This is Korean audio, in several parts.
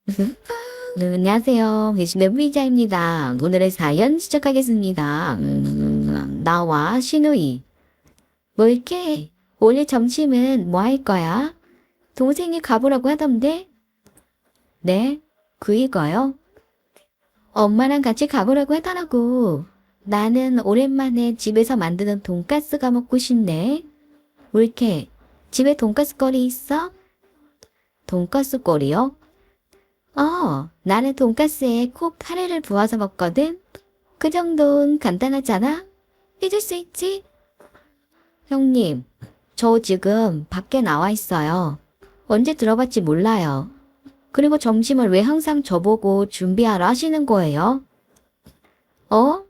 네, 안녕하세요. 배신의 피자입니다. 오늘의 사연 시작하겠습니다. 나와 신우이. 뭐 이렇게? 오늘 점심은 뭐 할 거야? 동생이 가보라고 하던데? 네? 이거요? 엄마랑 같이 가보라고 하더라고. 나는 오랜만에 집에서 만드는 돈가스가 먹고 싶네. 뭐 이렇게? 집에 돈가스 거리 있어? 돈가스 거리요? 나는 돈가스에 꼭 카레를 부어서 먹거든. 그 정도는 간단하잖아? 해줄 수 있지? 형님, 저 지금 밖에 나와 있어요. 언제 들어봤지 몰라요. 그리고 점심을 왜 항상 저보고 준비하라 하시는 거예요? 어?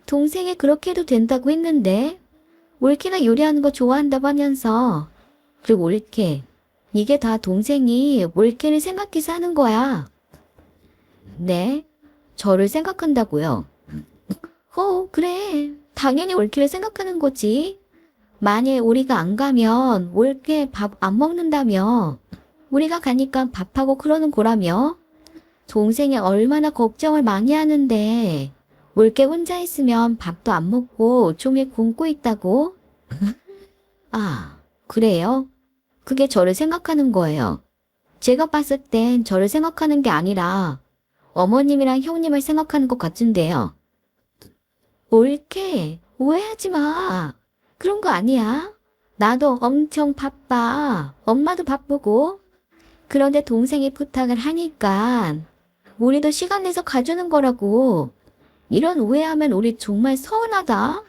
동생이 그렇게 해도 된다고 했는데? 올케가 요리하는 거 좋아한다고 하면서. 그리고 올케, 이게 다 동생이 올케를 생각해서 하는 거야. 네? 저를 생각한다고요? 그래. 당연히 올케를 생각하는 거지. 만약에 우리가 안 가면 올케 밥 안 먹는다며. 우리가 가니까 밥하고 그러는 거라며. 동생이 얼마나 걱정을 많이 하는데 올케 혼자 있으면 밥도 안 먹고 종일 굶고 있다고? 아, 그래요? 그게 저를 생각하는 거예요. 제가 봤을 땐 저를 생각하는 게 아니라 어머님이랑 형님을 생각하는 것 같은데요. 올케, 오해하지 마. 그런 거 아니야. 나도 엄청 바빠. 엄마도 바쁘고. 그런데 동생이 부탁을 하니까 우리도 시간 내서 가주는 거라고. 이런 오해하면 우리 정말 서운하다.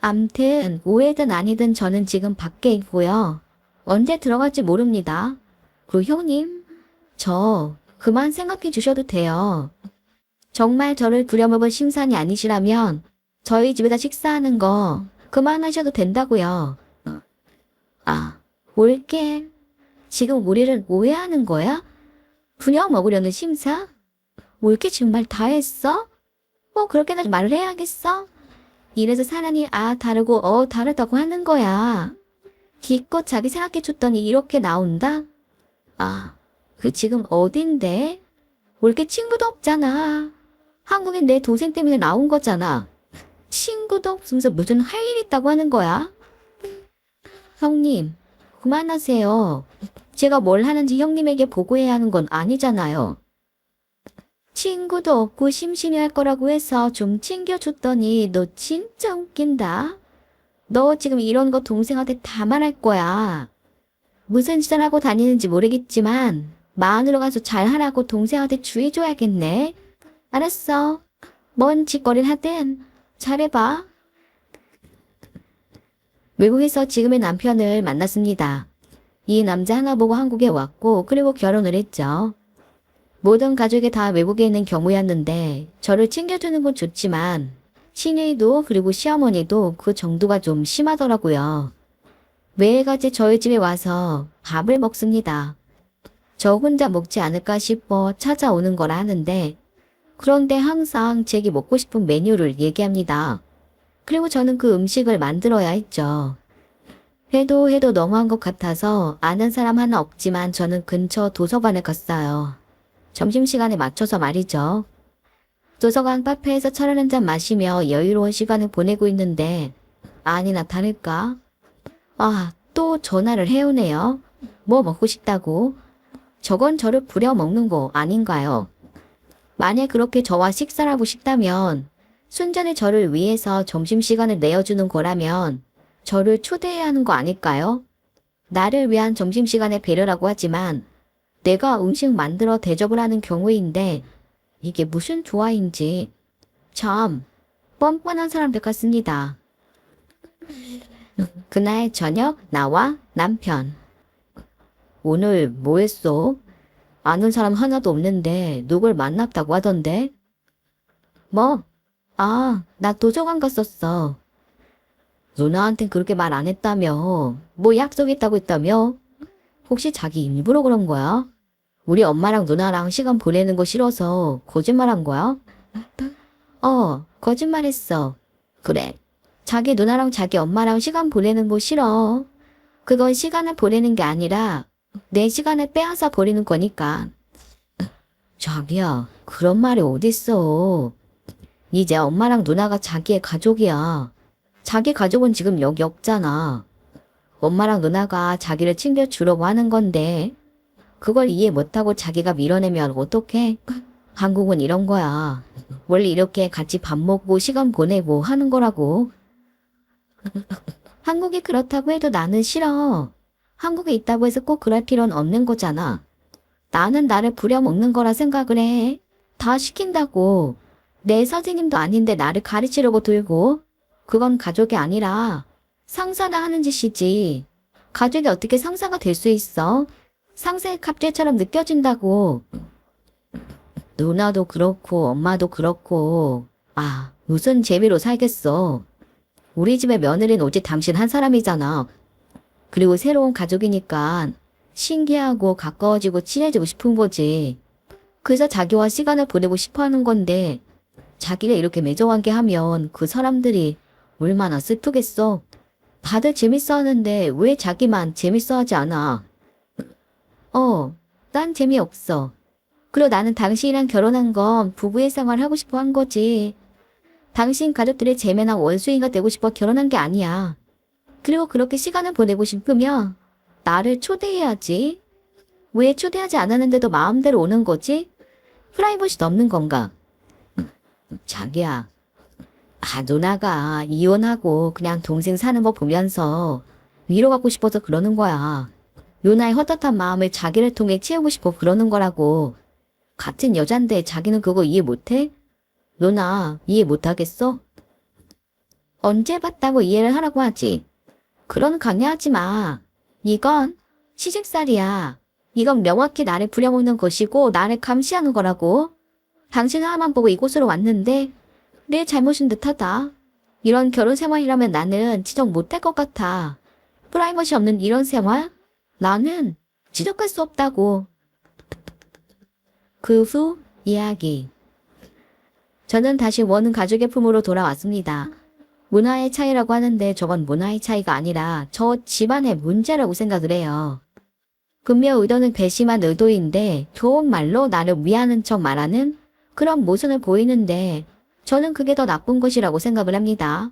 암튼 오해든 아니든 저는 지금 밖에 있고요. 언제 들어갈지 모릅니다. 그리고 형님, 저 그만 생각해 주셔도 돼요. 정말 저를 부려먹을 심산이 아니시라면 저희 집에다 식사하는 거 그만하셔도 된다고요. 아, 올게. 지금 우리를 오해하는 거야? 부려먹으려는 심사? 올게 정말 다 했어? 뭐 그렇게나 말을 해야겠어? 이래서 사람이 다르고 다르다고 하는 거야. 기껏 자기 생각해 줬더니 이렇게 나온다? 그 지금 어딘데? 올게 친구도 없잖아. 한국에 내 동생 때문에 나온 거잖아. 친구도 없으면서 무슨 할 일 있다고 하는 거야? 형님, 그만하세요. 제가 뭘 하는지 형님에게 보고해야 하는 건 아니잖아요. 친구도 없고 심심해할 거라고 해서 좀 챙겨줬더니 너 진짜 웃긴다. 너 지금 이런 거 동생한테 다 말할 거야. 무슨 짓을 하고 다니는지 모르겠지만 마흔으로 가서 잘하라고 동생한테 주의줘야겠네. 알았어. 뭔 짓거리를 하든 잘해봐. 외국에서 지금의 남편을 만났습니다. 이 남자 하나 보고 한국에 왔고 그리고 결혼을 했죠. 모든 가족이 다 외국에 있는 경우였는데 저를 챙겨주는 건 좋지만 시누이도 그리고 시어머니도 그 정도가 좀 심하더라고요. 매일같이 저희 집에 와서 밥을 먹습니다. 저 혼자 먹지 않을까 싶어 찾아오는 거라 하는데 그런데 항상 제게 먹고 싶은 메뉴를 얘기합니다. 그리고 저는 그 음식을 만들어야 했죠. 해도 너무한 것 같아서 아는 사람 하나 없지만 저는 근처 도서관에 갔어요. 점심시간에 맞춰서 말이죠. 도서관 카페에서 차를 한 잔 마시며 여유로운 시간을 보내고 있는데 아니나 다를까? 또 전화를 해오네요. 뭐 먹고 싶다고? 저건 저를 부려먹는 거 아닌가요? 만약 그렇게 저와 식사를 하고 싶다면 순전히 저를 위해서 점심시간을 내어주는 거라면 저를 초대해야 하는 거 아닐까요? 나를 위한 점심시간에 배려라고 하지만 내가 음식 만들어 대접을 하는 경우인데 이게 무슨 조화인지 참 뻔뻔한 사람들 같습니다. 그날 저녁 나와 남편. 오늘 뭐 했어? 아는 사람 하나도 없는데 누굴 만났다고 하던데? 뭐? 나 도서관 갔었어. 누나한텐 그렇게 말 안 했다며. 뭐 약속했다고 했다며? 혹시 자기 일부러 그런 거야? 우리 엄마랑 누나랑 시간 보내는 거 싫어서 거짓말한 거야? 거짓말했어. 그래. 자기 누나랑 자기 엄마랑 시간 보내는 거 싫어. 그건 시간을 보내는 게 아니라 내 시간을 빼앗아 버리는 거니까. 자기야, 그런 말이 어딨어. 이제 엄마랑 누나가 자기의 가족이야. 자기 가족은 지금 여기 없잖아. 엄마랑 누나가 자기를 챙겨주려고 하는 건데 그걸 이해 못하고 자기가 밀어내면 어떡해? 한국은 이런 거야. 원래 이렇게 같이 밥 먹고 시간 보내고 하는 거라고. 한국이 그렇다고 해도 나는 싫어. 한국에 있다고 해서 꼭 그럴 필요는 없는 거잖아. 나는 나를 부려먹는 거라 생각을 해. 다 시킨다고. 내 선생님도 아닌데 나를 가르치려고 들고. 그건 가족이 아니라 상사나 하는 짓이지. 가족이 어떻게 상사가 될 수 있어? 상사의 갑질처럼 느껴진다고. 누나도 그렇고 엄마도 그렇고. 아, 무슨 재미로 살겠어. 우리 집의 며느리는 오직 당신 한 사람이잖아. 그리고 새로운 가족이니까 신기하고 가까워지고 친해지고 싶은 거지. 그래서 자기와 시간을 보내고 싶어 하는 건데 자기가 이렇게 매정하게 하면 그 사람들이 얼마나 슬프겠어. 다들 재밌어 하는데 왜 자기만 재밌어 하지 않아? 난 재미없어. 그리고 나는 당신이랑 결혼한 건 부부의 생활 하고 싶어 한 거지. 당신 가족들의 제매나 원숭이가 되고 싶어 결혼한 게 아니야. 그리고 그렇게 시간을 보내고 싶으면 나를 초대해야지. 왜 초대하지 않았는데도 마음대로 오는 거지? 프라이버시도 없는 건가? 자기야. 누나가 이혼하고 그냥 동생 사는 거 보면서 위로받고 싶어서 그러는 거야. 누나의 헛헛한 마음을 자기를 통해 채우고 싶어 그러는 거라고. 같은 여잔데 자기는 그거 이해 못해? 누나 이해 못하겠어? 언제 봤다고 이해를 하라고 하지? 그런 강요하지 마. 이건 시집살이야. 이건 명확히 나를 부려먹는 것이고 나를 감시하는 거라고. 당신 하나만 보고 이곳으로 왔는데 내 잘못인 듯하다. 이런 결혼 생활이라면 나는 지적 못할 것 같아. 프라이버시 없는 이런 생활? 나는 지적할 수 없다고. 그 후 이야기. 저는 다시 원은 가족의 품으로 돌아왔습니다. 문화의 차이라고 하는데 저건 문화의 차이가 아니라 저 집안의 문제라고 생각을 해요. 분명 의도는 배심한 의도인데 좋은 말로 나를 위하는 척 말하는 그런 모습을 보이는데 저는 그게 더 나쁜 것이라고 생각을 합니다.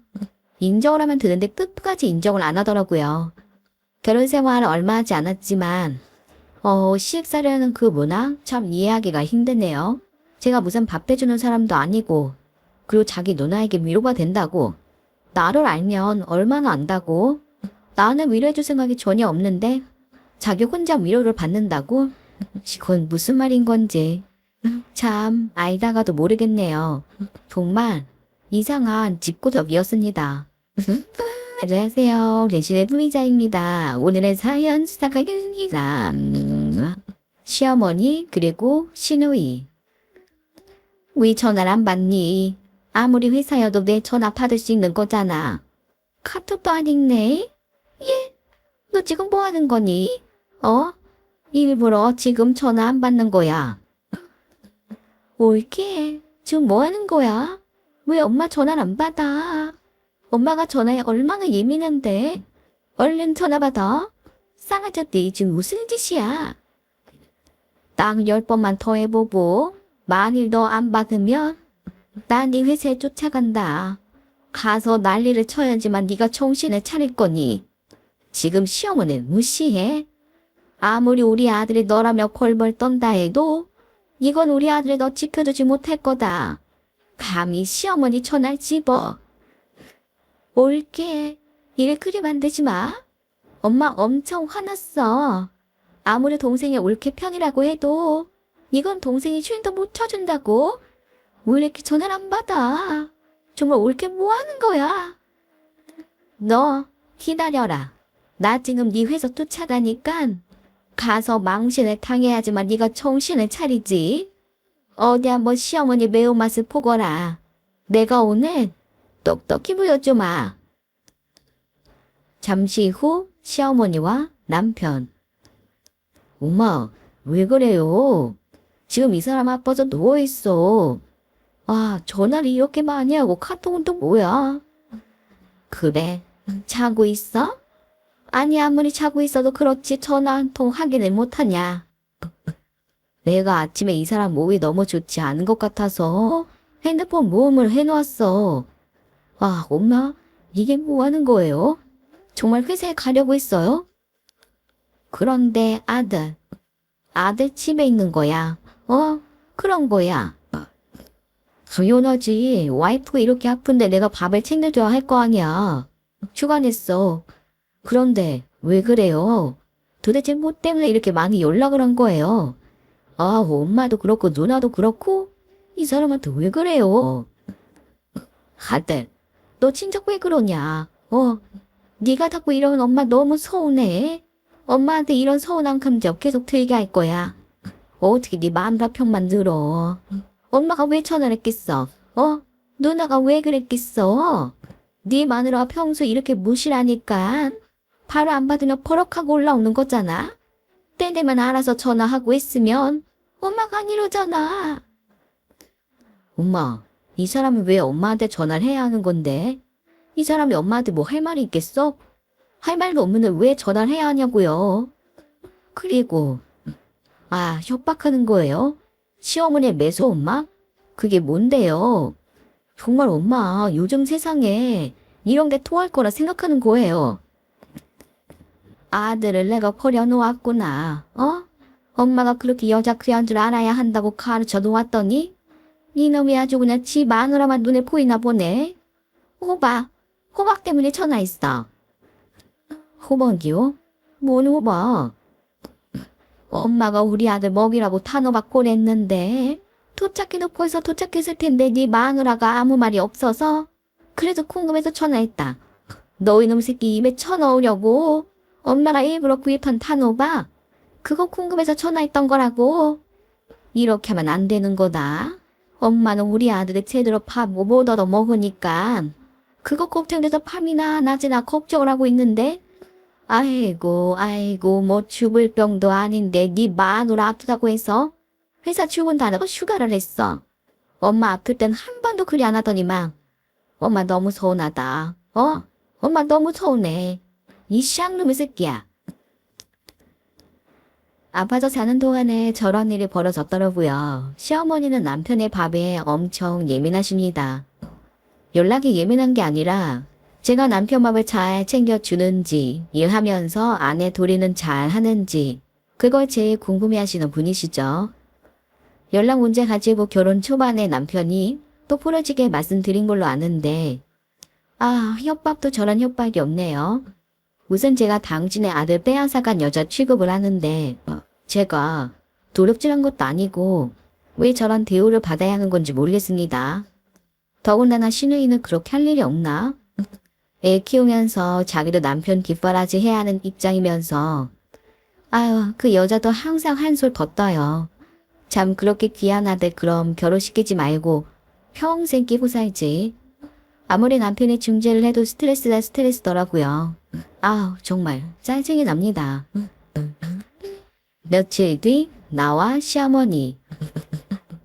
인정을 하면 되는데 끝까지 인정을 안 하더라고요. 결혼 생활 얼마 하지 않았지만 시집살이라는 그 문화 참 이해하기가 힘드네요. 제가 무슨 밥 해주는 사람도 아니고 그리고 자기 누나에게 위로가 된다고. 나를 알면 얼마나 안다고. 나는 위로해줄 생각이 전혀 없는데 자기 혼자 위로를 받는다고? 이건 무슨 말인 건지 참 알다가도 모르겠네요. 정말 이상한 집구석이었습니다. 안녕하세요. 레신의 부미자입니다. 오늘의 사연 시작하겠습니다. 시어머니 그리고 시누이. 왜 전화를 안 받니? 아무리 회사여도 내 전화 받을 수 있는 거잖아. 카톡도 안 읽네? 예? 너 지금 뭐 하는 거니? 일부러 지금 전화 안 받는 거야. 올게. 지금 뭐 하는 거야? 왜 엄마 전화를 안 받아? 엄마가 전화에 얼마나 예민한데? 얼른 전화 받아. 싸가졌대. 지금 무슨 짓이야? 딱 10번만 더 해보고 만일 너 안 받으면 나 네 회사에 쫓아간다. 가서 난리를 쳐야지만 네가 정신을 차릴 거니. 지금 시어머니는 무시해? 아무리 우리 아들이 너라며 벌벌 떤다 해도 이건 우리 아들을 너 지켜주지 못할 거다. 감히 시어머니 전화를 집어. 올게. 일 그리 만들지 마. 엄마 엄청 화났어. 아무리 동생이 올케 편이라고 해도 이건 동생이 쉴도 못 쳐준다고. 왜 이렇게 전화를 안 받아? 정말 올케 뭐 하는 거야? 너 기다려라. 나 지금 네 회사 쫓아가니까 가서 망신을 당해야지만 네가 정신을 차리지. 어디 한번 시어머니 매운맛을 보거라. 내가 오늘 똑똑히 보여주마. 잠시 후 시어머니와 남편. 엄마, 왜 그래요? 지금 이 사람 아파서 누워있어. 전화를 이렇게 많이 하고 카톡은 또 뭐야? 그래, 자고 있어? 아니 아무리 자고 있어도 그렇지 전화 한 통 하기는 못하냐. 내가 아침에 이 사람 몸이 너무 좋지 않은 것 같아서 핸드폰 모음을 해놓았어. 아, 엄마, 이게 뭐 하는 거예요? 정말 회사에 가려고 했어요? 그런데 아들 집에 있는 거야. 그런 거야. 당연하지. 와이프가 이렇게 아픈데 내가 밥을 챙겨줘야 할 거 아니야. 휴가 냈어. 그런데 왜 그래요? 도대체 뭐 때문에 이렇게 많이 연락을 한 거예요? 아, 엄마도 그렇고 누나도 그렇고 이 사람한테 왜 그래요? 아들, 너 진작 왜 그러냐? 네가 자꾸 이러면 엄마 너무 서운해. 엄마한테 이런 서운한 감정 계속 들게 할 거야. 어떻게 네 마음과 편만 들어? 엄마가 왜 전화를 했겠어? 누나가 왜 그랬겠어? 네 마누라가 평소 이렇게 무시하니까 바로 안 받으면 버럭하고 올라오는 거잖아. 때되면 알아서 전화하고 했으면 엄마가 안 이러잖아. 엄마, 이 사람이 왜 엄마한테 전화를 해야 하는 건데? 이 사람이 엄마한테 뭐 할 말이 있겠어? 할 말도 없는데 왜 전화를 해야 하냐고요. 그리고 협박하는 거예요? 시어머니의 매수 엄마? 그게 뭔데요? 정말 엄마 요즘 세상에 이런 게 통할 거라 생각하는 거예요. 아들을 내가 버려놓았구나. 엄마가 그렇게 여자 귀한 줄 알아야 한다고 가르쳐 놓았더니 이놈이 아주 그냥 지 마누라만 눈에 보이나 보네. 호박 때문에 전화했어. 호박이요? 뭔 호박? 엄마가 우리 아들 먹이라고 단호박 보냈는데 도착해도 벌써 도착했을 텐데 네 마누라가 아무 말이 없어서 그래도 궁금해서 전화했다. 너 이놈 새끼 입에 쳐넣으려고 엄마가 일부러 구입한 단호박 그거 궁금해서 전화했던 거라고. 이렇게 하면 안 되는 거다. 엄마는 우리 아들이 제대로 밥 못 얻어 먹으니까 그거 걱정돼서 밤이나 낮이나 걱정을 하고 있는데 아이고 뭐 죽을 병도 아닌데 네 마누라 아프다고 해서 회사 출근도 안 하고 휴가를 했어. 엄마 아플 땐 한 번도 그리 안 하더니만 엄마 너무 서운하다. 엄마 너무 서운해. 이 쌍놈의 새끼야. 아파서 사는 동안에 저런 일이 벌어졌더라고요. 시어머니는 남편의 밥에 엄청 예민하십니다. 연락이 예민한 게 아니라 제가 남편 밥을 잘 챙겨주는지 일하면서 아내 도리는 잘 하는지 그걸 제일 궁금해하시는 분이시죠. 연락 문제 가지고 결혼 초반에 남편이 또 부러지게 말씀드린 걸로 아는데 협박도 저런 협박이 없네요. 우선 제가 당신의 아들 빼앗아간 여자 취급을 하는데 제가 도둑질한 것도 아니고 왜 저런 대우를 받아야 하는 건지 모르겠습니다. 더군다나 시누이는 그렇게 할 일이 없나? 애 키우면서 자기도 남편 뒷바라지 해야 하는 입장이면서 그 여자도 항상 한솔 더 떠요. 참 그렇게 귀한 아들 그럼 결혼시키지 말고 평생 끼고 살지. 아무리 남편이 중재를 해도 스트레스다 스트레스더라고요. 정말 짜증이 납니다. 며칠 뒤 나와 시어머니.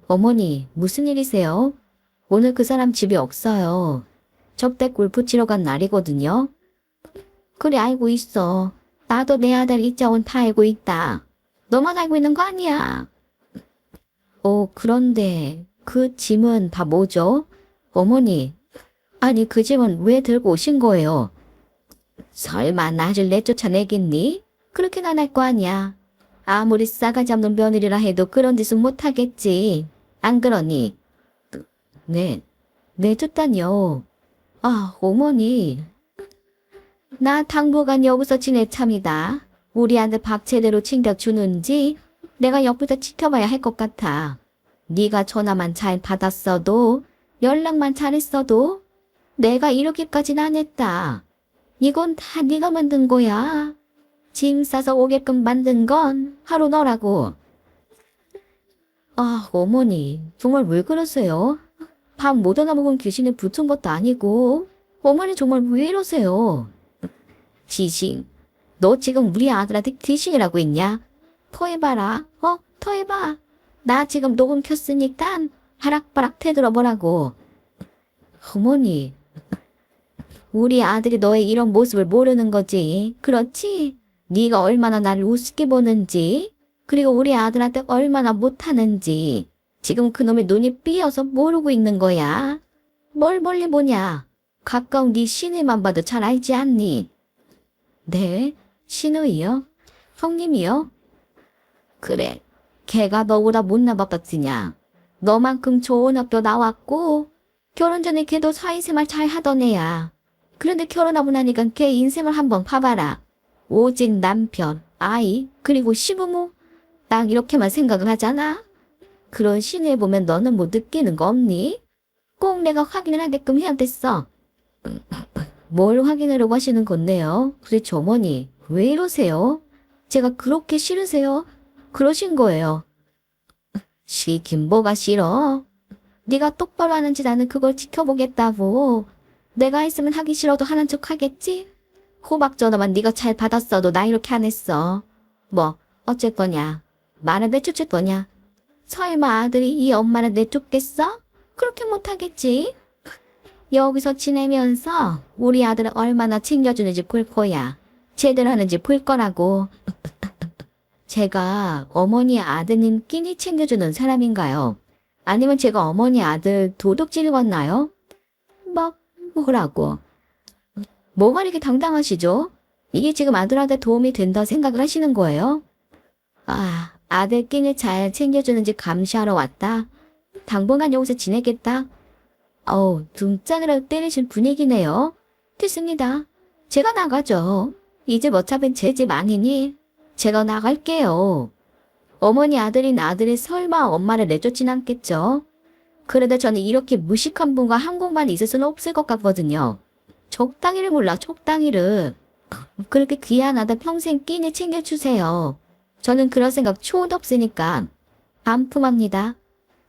어머니 무슨 일이세요? 오늘 그 사람 집에 없어요. 접대 골프 치러 간 날이거든요. 그래 알고 있어. 나도 내 아들 이자원 다 알고 있다. 너만 알고 있는 거 아니야. 그런데 그 짐은 다 뭐죠? 어머니, 아니 그 짐은 왜 들고 오신 거예요? 설마 나를 내쫓아내겠니? 그렇게는 안 할 거 아니야. 아무리 싸가지 없는 며느리라 해도 그런 짓은 못하겠지. 안 그러니? 네, 내쫓다니요. 어머니. 나 당분간 여기서 지낼 참이다. 우리 아들 밥 제대로 챙겨주는지 내가 옆에서 지켜봐야 할 것 같아. 네가 전화만 잘 받았어도 연락만 잘했어도 내가 이렇게까지는 안 했다. 이건 다 네가 만든 거야. 짐 싸서 오게끔 만든 건 바로 너라고. 어머니 정말 왜 그러세요? 밥 못 얻어 먹은 귀신을 붙은 것도 아니고 어머니 정말 왜 이러세요? 지신, 너 지금 우리 아들한테 귀신이라고 했냐? 토해봐라. 토해봐. 나 지금 녹음 켰으니까 바락바락 태들어 보라고. 어머니, 우리 아들이 너의 이런 모습을 모르는 거지. 그렇지? 네가 얼마나 나를 우습게 보는지, 그리고 우리 아들한테 얼마나 못하는지 지금 그놈의 눈이 삐어서 모르고 있는 거야. 뭘 멀리 보냐? 가까운 네 시누이만 봐도 잘 알지 않니? 네? 시누이요? 형님이요? 그래. 걔가 너보다 못나 봤겠지냐. 너만큼 좋은 학교 나왔고 결혼 전에 걔도 사회생활 잘 하던 애야. 그런데 결혼하고 나니까 걔 인생을 한번 봐봐라. 오직 남편, 아이, 그리고 시부모. 딱 이렇게만 생각을 하잖아. 그런 시누이 보면 너는 뭐 느끼는 거 없니? 꼭 내가 확인을 하게끔 해야 됐어. 뭘 확인하려고 하시는 건데요? 도대체 어머니, 왜 이러세요? 제가 그렇게 싫으세요? 그러신 거예요. 시긴 뭐가 싫어? 네가 똑바로 하는지 나는 그걸 지켜보겠다고. 내가 했으면 하기 싫어도 하는 척 하겠지? 호박 전화만 네가 잘 받았어도 나 이렇게 안 했어. 뭐 어쩔 거냐? 말은 내쫓을 거냐? 설마 아들이 이 엄마를 내쫓겠어? 그렇게 못하겠지? 여기서 지내면서 우리 아들을 얼마나 챙겨주는지 볼 거야. 제대로 하는지 볼 거라고. 제가 어머니 아드님 끼니 챙겨주는 사람인가요? 아니면 제가 어머니 아들 도둑질 왔나요? 뭐라고? 뭐가 이렇게 당당하시죠? 이게 지금 아들한테 도움이 된다 생각을 하시는 거예요? 아, 아들 끼니 잘 챙겨주는지 감시하러 왔다. 당분간 여기서 지내겠다. 등짝이라도 때리신 분위기네요. 됐습니다. 제가 나가죠. 이 집 어차피 제 집 아니니 제가 나갈게요. 어머니 아들인 아들이 설마 엄마를 내쫓진 않겠죠? 그래도 저는 이렇게 무식한 분과 한 곳만 있을 수는 없을 것 같거든요. 적당히를 몰라, 적당히를. 그렇게 귀한 아들 평생 끼니 챙겨주세요. 저는 그런 생각 초도 없으니까 반품합니다.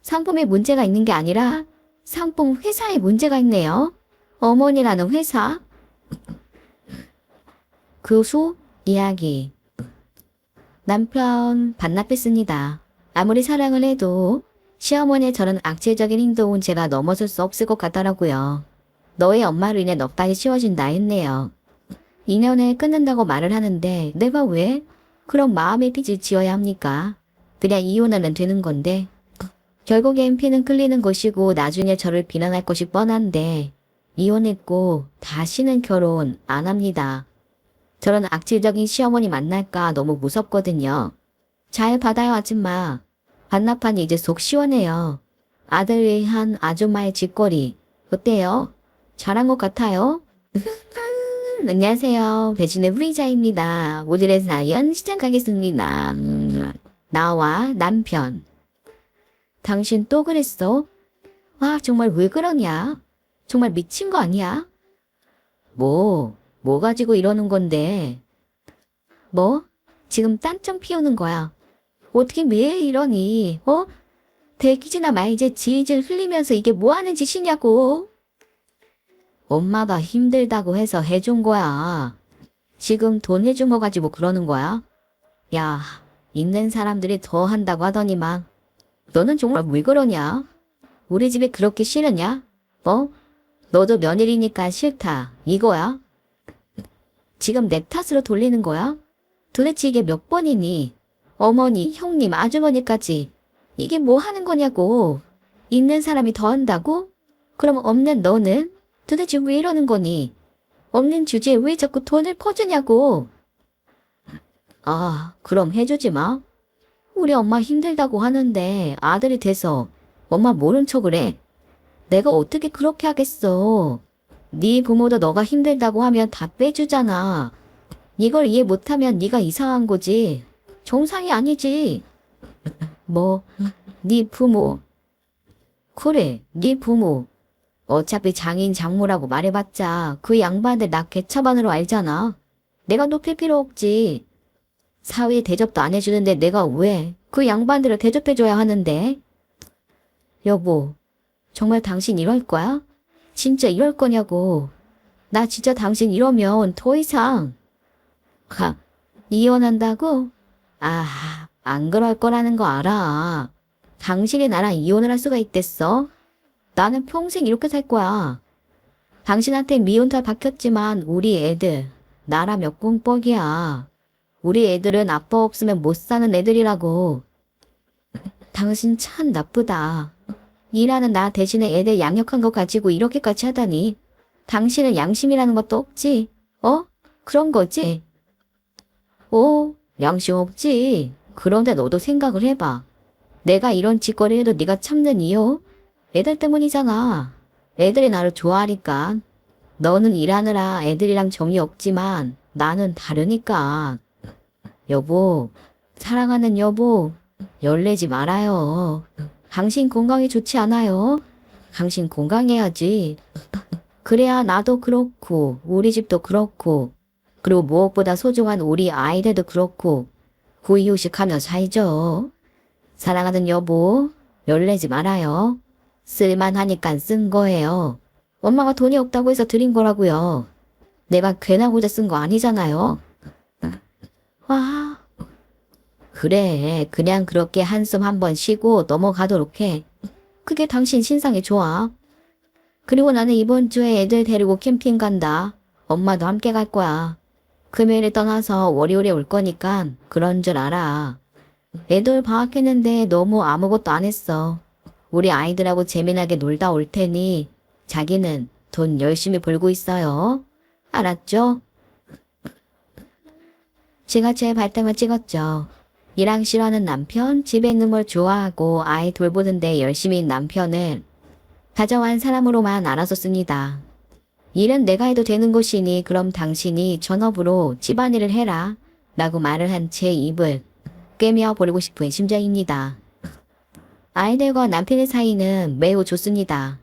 상품에 문제가 있는 게 아니라 상품 회사에 문제가 있네요. 어머니라는 회사. 그 후 이야기. 남편 반납했습니다. 아무리 사랑을 해도 시어머니의 저런 악질적인 행동은 제가 넘어설 수 없을 것 같더라고요. 너의 엄마로 인해 넉 달이 쉬워진다 했네요. 2년에 끊는다고 말을 하는데 내가 왜 그런 마음의 빚을 지어야 합니까? 그냥 이혼하면 되는 건데. 결국엔 피는 끌리는 것이고 나중에 저를 비난할 것이 뻔한데 이혼했고 다시는 결혼 안 합니다. 저런 악질적인 시어머니 만날까 너무 무섭거든요. 잘 받아요 아줌마. 반납하니 이제 속 시원해요. 아들 위한 아줌마의 짓거리 어때요? 잘한 것 같아요? 안녕하세요. 배신의 후리자입니다. 오늘의 사연 시작하겠습니다. 나와 남편. 당신 또 그랬어? 아, 정말 왜 그러냐? 정말 미친 거 아니야? 뭐 가지고 이러는 건데? 뭐? 지금 딴청 피우는 거야. 어떻게 매일 이러니? 대기지나 말지 질질 흘리면서 이게 뭐 하는 짓이냐고. 엄마가 힘들다고 해서 해준 거야. 지금 돈 해준 거 가지고 그러는 거야? 야, 있는 사람들이 더 한다고 하더니만. 너는 정말 왜 그러냐? 우리 집에 그렇게 싫으냐? 너도 며느리니까 싫다. 이거야? 지금 내 탓으로 돌리는 거야? 도대체 이게 몇 번이니? 어머니, 형님, 아주머니까지. 이게 뭐 하는 거냐고. 있는 사람이 더 한다고? 그럼 없는 너는? 도대체 왜 이러는 거니? 없는 주제에 왜 자꾸 돈을 퍼주냐고. 아, 그럼 해주지 마. 우리 엄마 힘들다고 하는데 아들이 돼서 엄마 모른 척을 해. 내가 어떻게 그렇게 하겠어. 네 부모도 너가 힘들다고 하면 다 빼주잖아. 이걸 이해 못하면 네가 이상한 거지. 정상이 아니지. 네 부모. 그래, 네 부모. 어차피 장인 장모라고 말해봤자 그 양반들 나 개차반으로 알잖아. 내가 높일 필요 없지. 사회 대접도 안 해주는데 내가 왜 그 양반들을 대접해줘야 하는데? 여보, 정말 당신 이럴 거야? 진짜 이럴 거냐고. 나 진짜 당신 이러면 더 이상. 이혼한다고? 아, 안 그럴 거라는 거 알아. 당신이 나랑 이혼을 할 수가 있겠어? 나는 평생 이렇게 살 거야. 당신한테 미운털 박혔지만 우리 애들 나라며 꽁뻑이야. 우리 애들은 아빠 없으면 못 사는 애들이라고. 당신 참 나쁘다. 일하는 나 대신에 애들 양육한 거 가지고 이렇게까지 하다니. 당신은 양심이라는 것도 없지? 그런 거지? 양심 없지. 그런데 너도 생각을 해봐. 내가 이런 짓거리 해도 네가 참는 이유? 애들 때문이잖아. 애들이 나를 좋아하니까. 너는 일하느라 애들이랑 정이 없지만 나는 다르니까. 여보, 사랑하는 여보, 열내지 말아요. 당신 건강이 좋지 않아요? 당신 건강해야지. 그래야 나도 그렇고 우리 집도 그렇고 그리고 무엇보다 소중한 우리 아이들도 그렇고 구이유식하며 살죠. 사랑하는 여보, 열내지 말아요. 쓸만하니까 쓴 거예요. 엄마가 돈이 없다고 해서 드린 거라고요. 내가 괜하고자 쓴 거 아니잖아요. 와, 그래, 그냥 그렇게 한숨 한번 쉬고 넘어가도록 해. 그게 당신 신상이 좋아. 그리고 나는 이번 주에 애들 데리고 캠핑 간다. 엄마도 함께 갈 거야. 금요일에 떠나서 월요일에 올 거니까 그런 줄 알아. 애들 방학했는데 너무 아무것도 안 했어. 우리 아이들하고 재미나게 놀다 올 테니 자기는 돈 열심히 벌고 있어요. 알았죠? 제가 제 발등을 찍었죠. 일하기 싫어하는 남편, 집에 있는 걸 좋아하고 아이 돌보는데 열심히 남편을 가정한 사람으로만 알았었습니다. 일은 내가 해도 되는 것이니 그럼 당신이 전업으로 집안일을 해라 라고 말을 한 제 입을 꿰며 버리고 싶은 심정입니다. 아이들과 남편의 사이는 매우 좋습니다.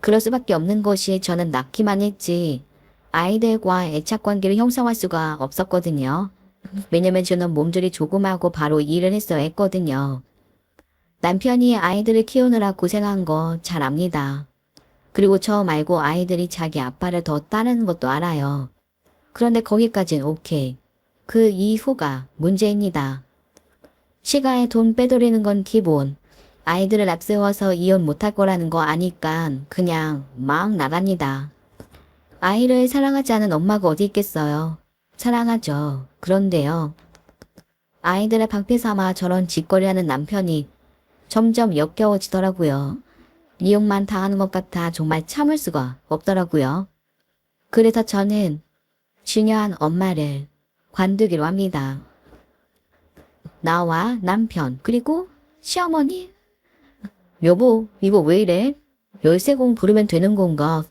그럴 수밖에 없는 것이 저는 낳기만 했지 아이들과 애착관계를 형성할 수가 없었거든요. 왜냐면 저는 몸들이 조그마하고 바로 일을 했어야 했거든요. 남편이 아이들을 키우느라 고생한 거 잘 압니다. 그리고 저 말고 아이들이 자기 아빠를 더 따르는 것도 알아요. 그런데 거기까진 오케이. 그 이후가 문제입니다. 시가에 돈 빼돌리는 건 기본. 아이들을 앞세워서 이혼 못할 거라는 거 아니까 그냥 막 나갑니다. 아이를 사랑하지 않은 엄마가 어디 있겠어요. 사랑하죠. 그런데요. 아이들의 방패 삼아 저런 짓거리하는 남편이 점점 역겨워지더라고요. 이용만 당하는 것 같아 정말 참을 수가 없더라고요. 그래서 저는 중요한 엄마를 관두기로 합니다. 나와 남편 그리고 시어머니. 여보, 이거 왜 이래? 열쇠공 부르면 되는 건가?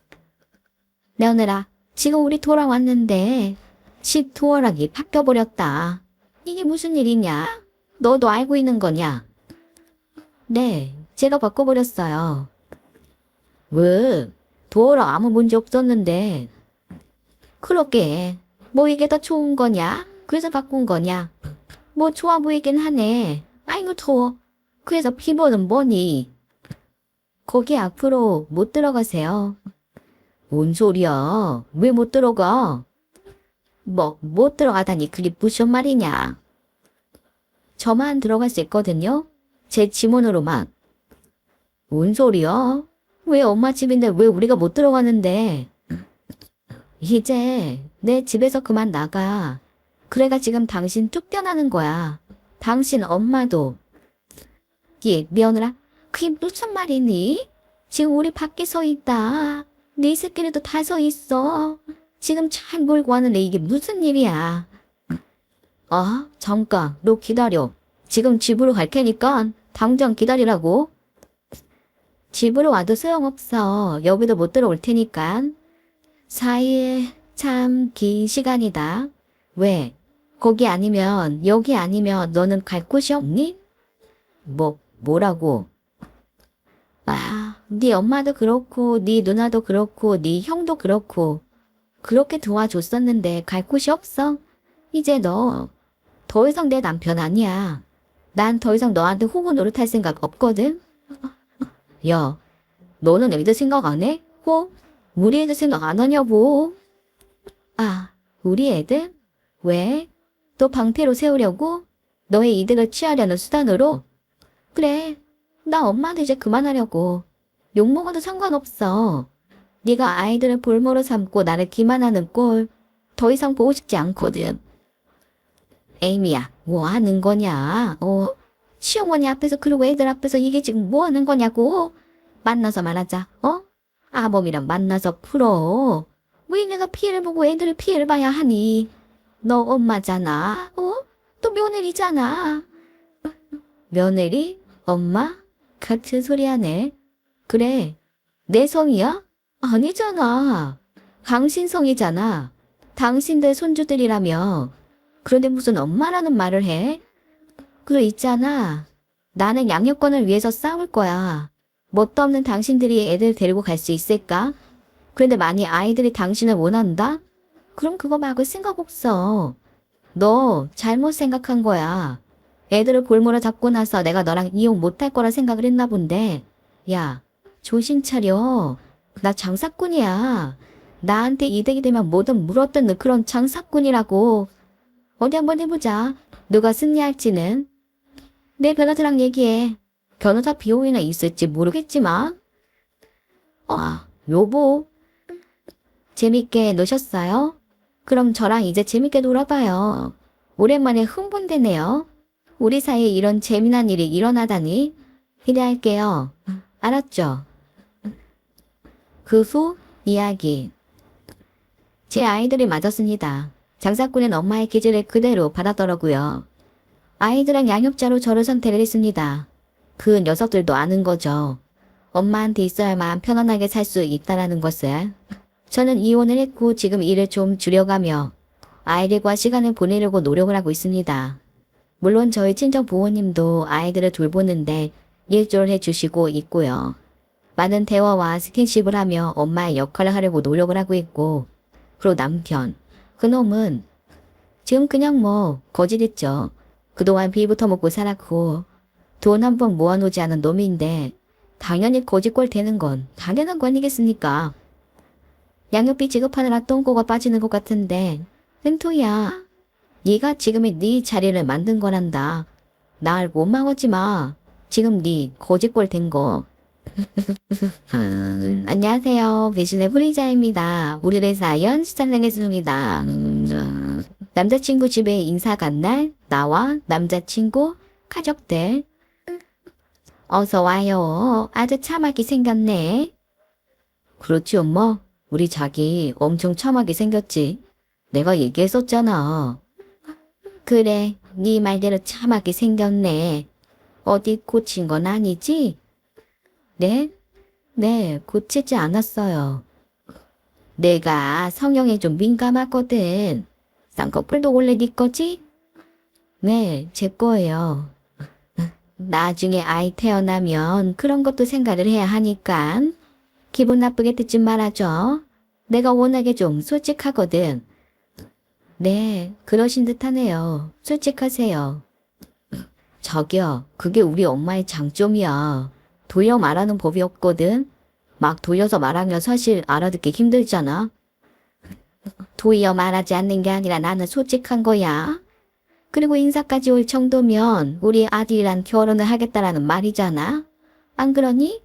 며느라, 지금 우리 돌아왔는데 집 도어락이 바뀌어버렸다. 이게 무슨 일이냐? 너도 알고 있는 거냐? 네, 제가 바꿔버렸어요. 왜? 도어락 아무 문제 없었는데. 그렇게 뭐 이게 더 좋은 거냐? 그래서 바꾼 거냐? 뭐 좋아 보이긴 하네. 아이고 더워. 그래서 비번은 뭐니? 거기 앞으로 못 들어가세요. 뭔 소리야? 왜 못 들어가? 뭐 못 들어가다니 그게 무슨 말이냐? 저만 들어갈 수 있거든요. 제 지문으로만. 뭔 소리야? 왜 엄마 집인데 왜 우리가 못 들어가는데? 이제 내 집에서 그만 나가. 그래가 지금 당신 쫓겨나는 거야. 당신 엄마도. 며느라, 그게 무슨 말이니? 지금 우리 밖에 서 있다. 네 새끼들도 다 서 있어. 지금 잘 몰고 왔는데 이게 무슨 일이야? 잠깐, 너 기다려. 지금 집으로 갈 테니까 당장 기다리라고. 집으로 와도 소용없어. 여기도 못 들어올 테니까. 4일 참 긴 시간이다. 왜? 거기 아니면 여기 아니면 너는 갈 곳이 없니? 뭐라고? 네 엄마도 그렇고 네 누나도 그렇고 네 형도 그렇고 그렇게 도와줬었는데 갈 곳이 없어? 이제 너 더 이상 내 남편 아니야. 난 더 이상 너한테 호구 노릇할 생각 없거든. 야, 너는 애들 생각 안 해? 우리 애들 생각 안 하냐고. 우리 애들? 왜? 너 방패로 세우려고? 너의 이득을 취하려는 수단으로? 그래, 나 엄마한테 이제 그만하려고. 욕먹어도 상관없어. 네가 아이들을 볼모로 삼고 나를 기만하는 꼴 더 이상 보고 싶지 않거든. 에이미야, 뭐 하는 거냐? 시어머니 앞에서 그리고 애들 앞에서 이게 지금 뭐 하는 거냐고? 만나서 말하자, 어? 아범이랑 만나서 풀어. 왜 내가 피해를 보고 애들을 피해를 봐야 하니? 너 엄마잖아, 또 며느리잖아. 며느리? 엄마? 같은 소리 하네. 그래, 내 성이야? 아니잖아. 강신성이잖아. 당신들 손주들이라며. 그런데 무슨 엄마라는 말을 해? 있잖아. 나는 양육권을 위해서 싸울 거야. 뭣도 없는 당신들이 애들 데리고 갈 수 있을까? 그런데 만약 아이들이 당신을 원한다? 그럼 그거 막을 생각 없어. 너 잘못 생각한 거야. 애들을 볼모로 잡고 나서 내가 너랑 이혼 못할 거라 생각을 했나 본데. 야, 정신 차려. 나 장사꾼이야. 나한테 이득이 되면 뭐든 물어뜯는 그런 장사꾼이라고. 어디 한번 해보자. 누가 승리할지는. 내 변호사랑 얘기해. 변호사 비용이나 있을지 모르겠지만. 여보. 재밌게 노셨어요? 그럼 저랑 이제 재밌게 놀아봐요. 오랜만에 흥분되네요. 우리 사이에 이런 재미난 일이 일어나다니. 기대할게요. 알았죠? 그 후 이야기. 제 아이들이 맞았습니다. 장사꾼은 엄마의 기질을 그대로 받았더라고요. 아이들은 양육자로 저를 선택을 했습니다. 그 녀석들도 아는 거죠. 엄마한테 있어야만 편안하게 살 수 있다는 것을. 저는 이혼을 했고 지금 일을 좀 줄여가며 아이들과 시간을 보내려고 노력을 하고 있습니다. 물론 저희 친정 부모님도 아이들을 돌보는데 일조를 해주시고 있고요. 많은 대화와 스킨십을 하며 엄마의 역할을 하려고 노력을 하고 있고, 그리고 남편, 그놈은 지금 그냥 거지됐죠. 그동안 비부터 먹고 살았고 돈 한 번 모아놓지 않은 놈인데 당연히 거지꼴 되는 건 당연한 거 아니겠습니까? 양육비 지급하느라 똥꼬가 빠지는 것 같은데 땡토이야. 네가 지금의 네 자리를 만든 거란다. 날 못 막았지 마. 지금 네 거지꼴 된 거. 안녕하세요. 배신의 프리자입니다. 우리의 사연 시작하겠습니다. 남자친구 집에 인사 간 날 나와 남자친구 가족들 어서 와요. 아주 참하게 생겼네. 그렇지 엄마. 우리 자기 엄청 참하게 생겼지. 내가 얘기했었잖아. 그래, 네 말대로 참하게 생겼네. 어디 고친 건 아니지? 네? 네, 고치지 않았어요. 내가 성형에 좀 민감하거든. 쌍꺼풀도 원래 네 거지? 네, 제 거예요. 나중에 아이 태어나면 그런 것도 생각을 해야 하니까 기분 나쁘게 듣지 말아줘. 내가 워낙에 좀 솔직하거든. 네, 그러신 듯하네요. 솔직하세요. 저기요, 그게 우리 엄마의 장점이야. 돌려 말하는 법이 없거든. 막 돌려서 말하면 사실 알아듣기 힘들잖아. 돌려 말하지 않는 게 아니라 나는 솔직한 거야. 그리고 인사까지 올 정도면 우리 아들이랑 결혼을 하겠다라는 말이잖아. 안 그러니?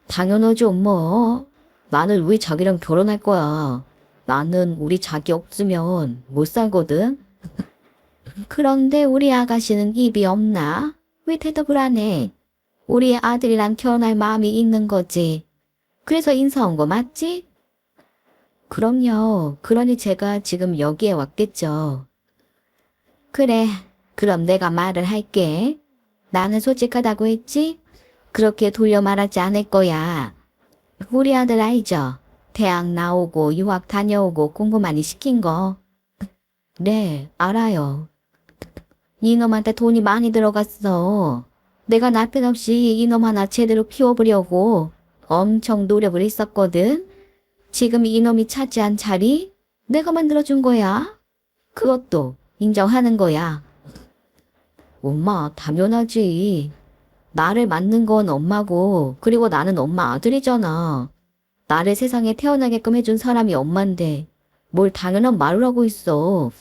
당연하죠, 뭐. 나는 우리 자기랑 결혼할 거야. 나는 우리 자기 없으면 못 살거든. 그런데 우리 아가씨는 입이 없나? 왜 대답을 안 해? 우리 아들이랑 결혼할 마음이 있는 거지. 그래서 인사 온 거 맞지? 그럼요. 그러니 제가 지금 여기에 왔겠죠. 그래. 그럼 내가 말을 할게. 나는 솔직하다고 했지? 그렇게 돌려 말하지 않을 거야. 우리 아들 알죠? 대학 나오고 유학 다녀오고 공부 많이 시킨 거. 네, 알아요. 이놈한테 돈이 많이 들어갔어. 내가 나편없이 이놈 하나 제대로 키워보려고 엄청 노력을 했었거든. 지금 이놈이 차지한 자리 내가 만들어준 거야. 그것도 인정하는 거야. 엄마, 당연하지. 나를 낳는 건 엄마고 그리고 나는 엄마 아들이잖아. 나를 세상에 태어나게끔 해준 사람이 엄마인데 뭘 당연한 말을 하고 있어.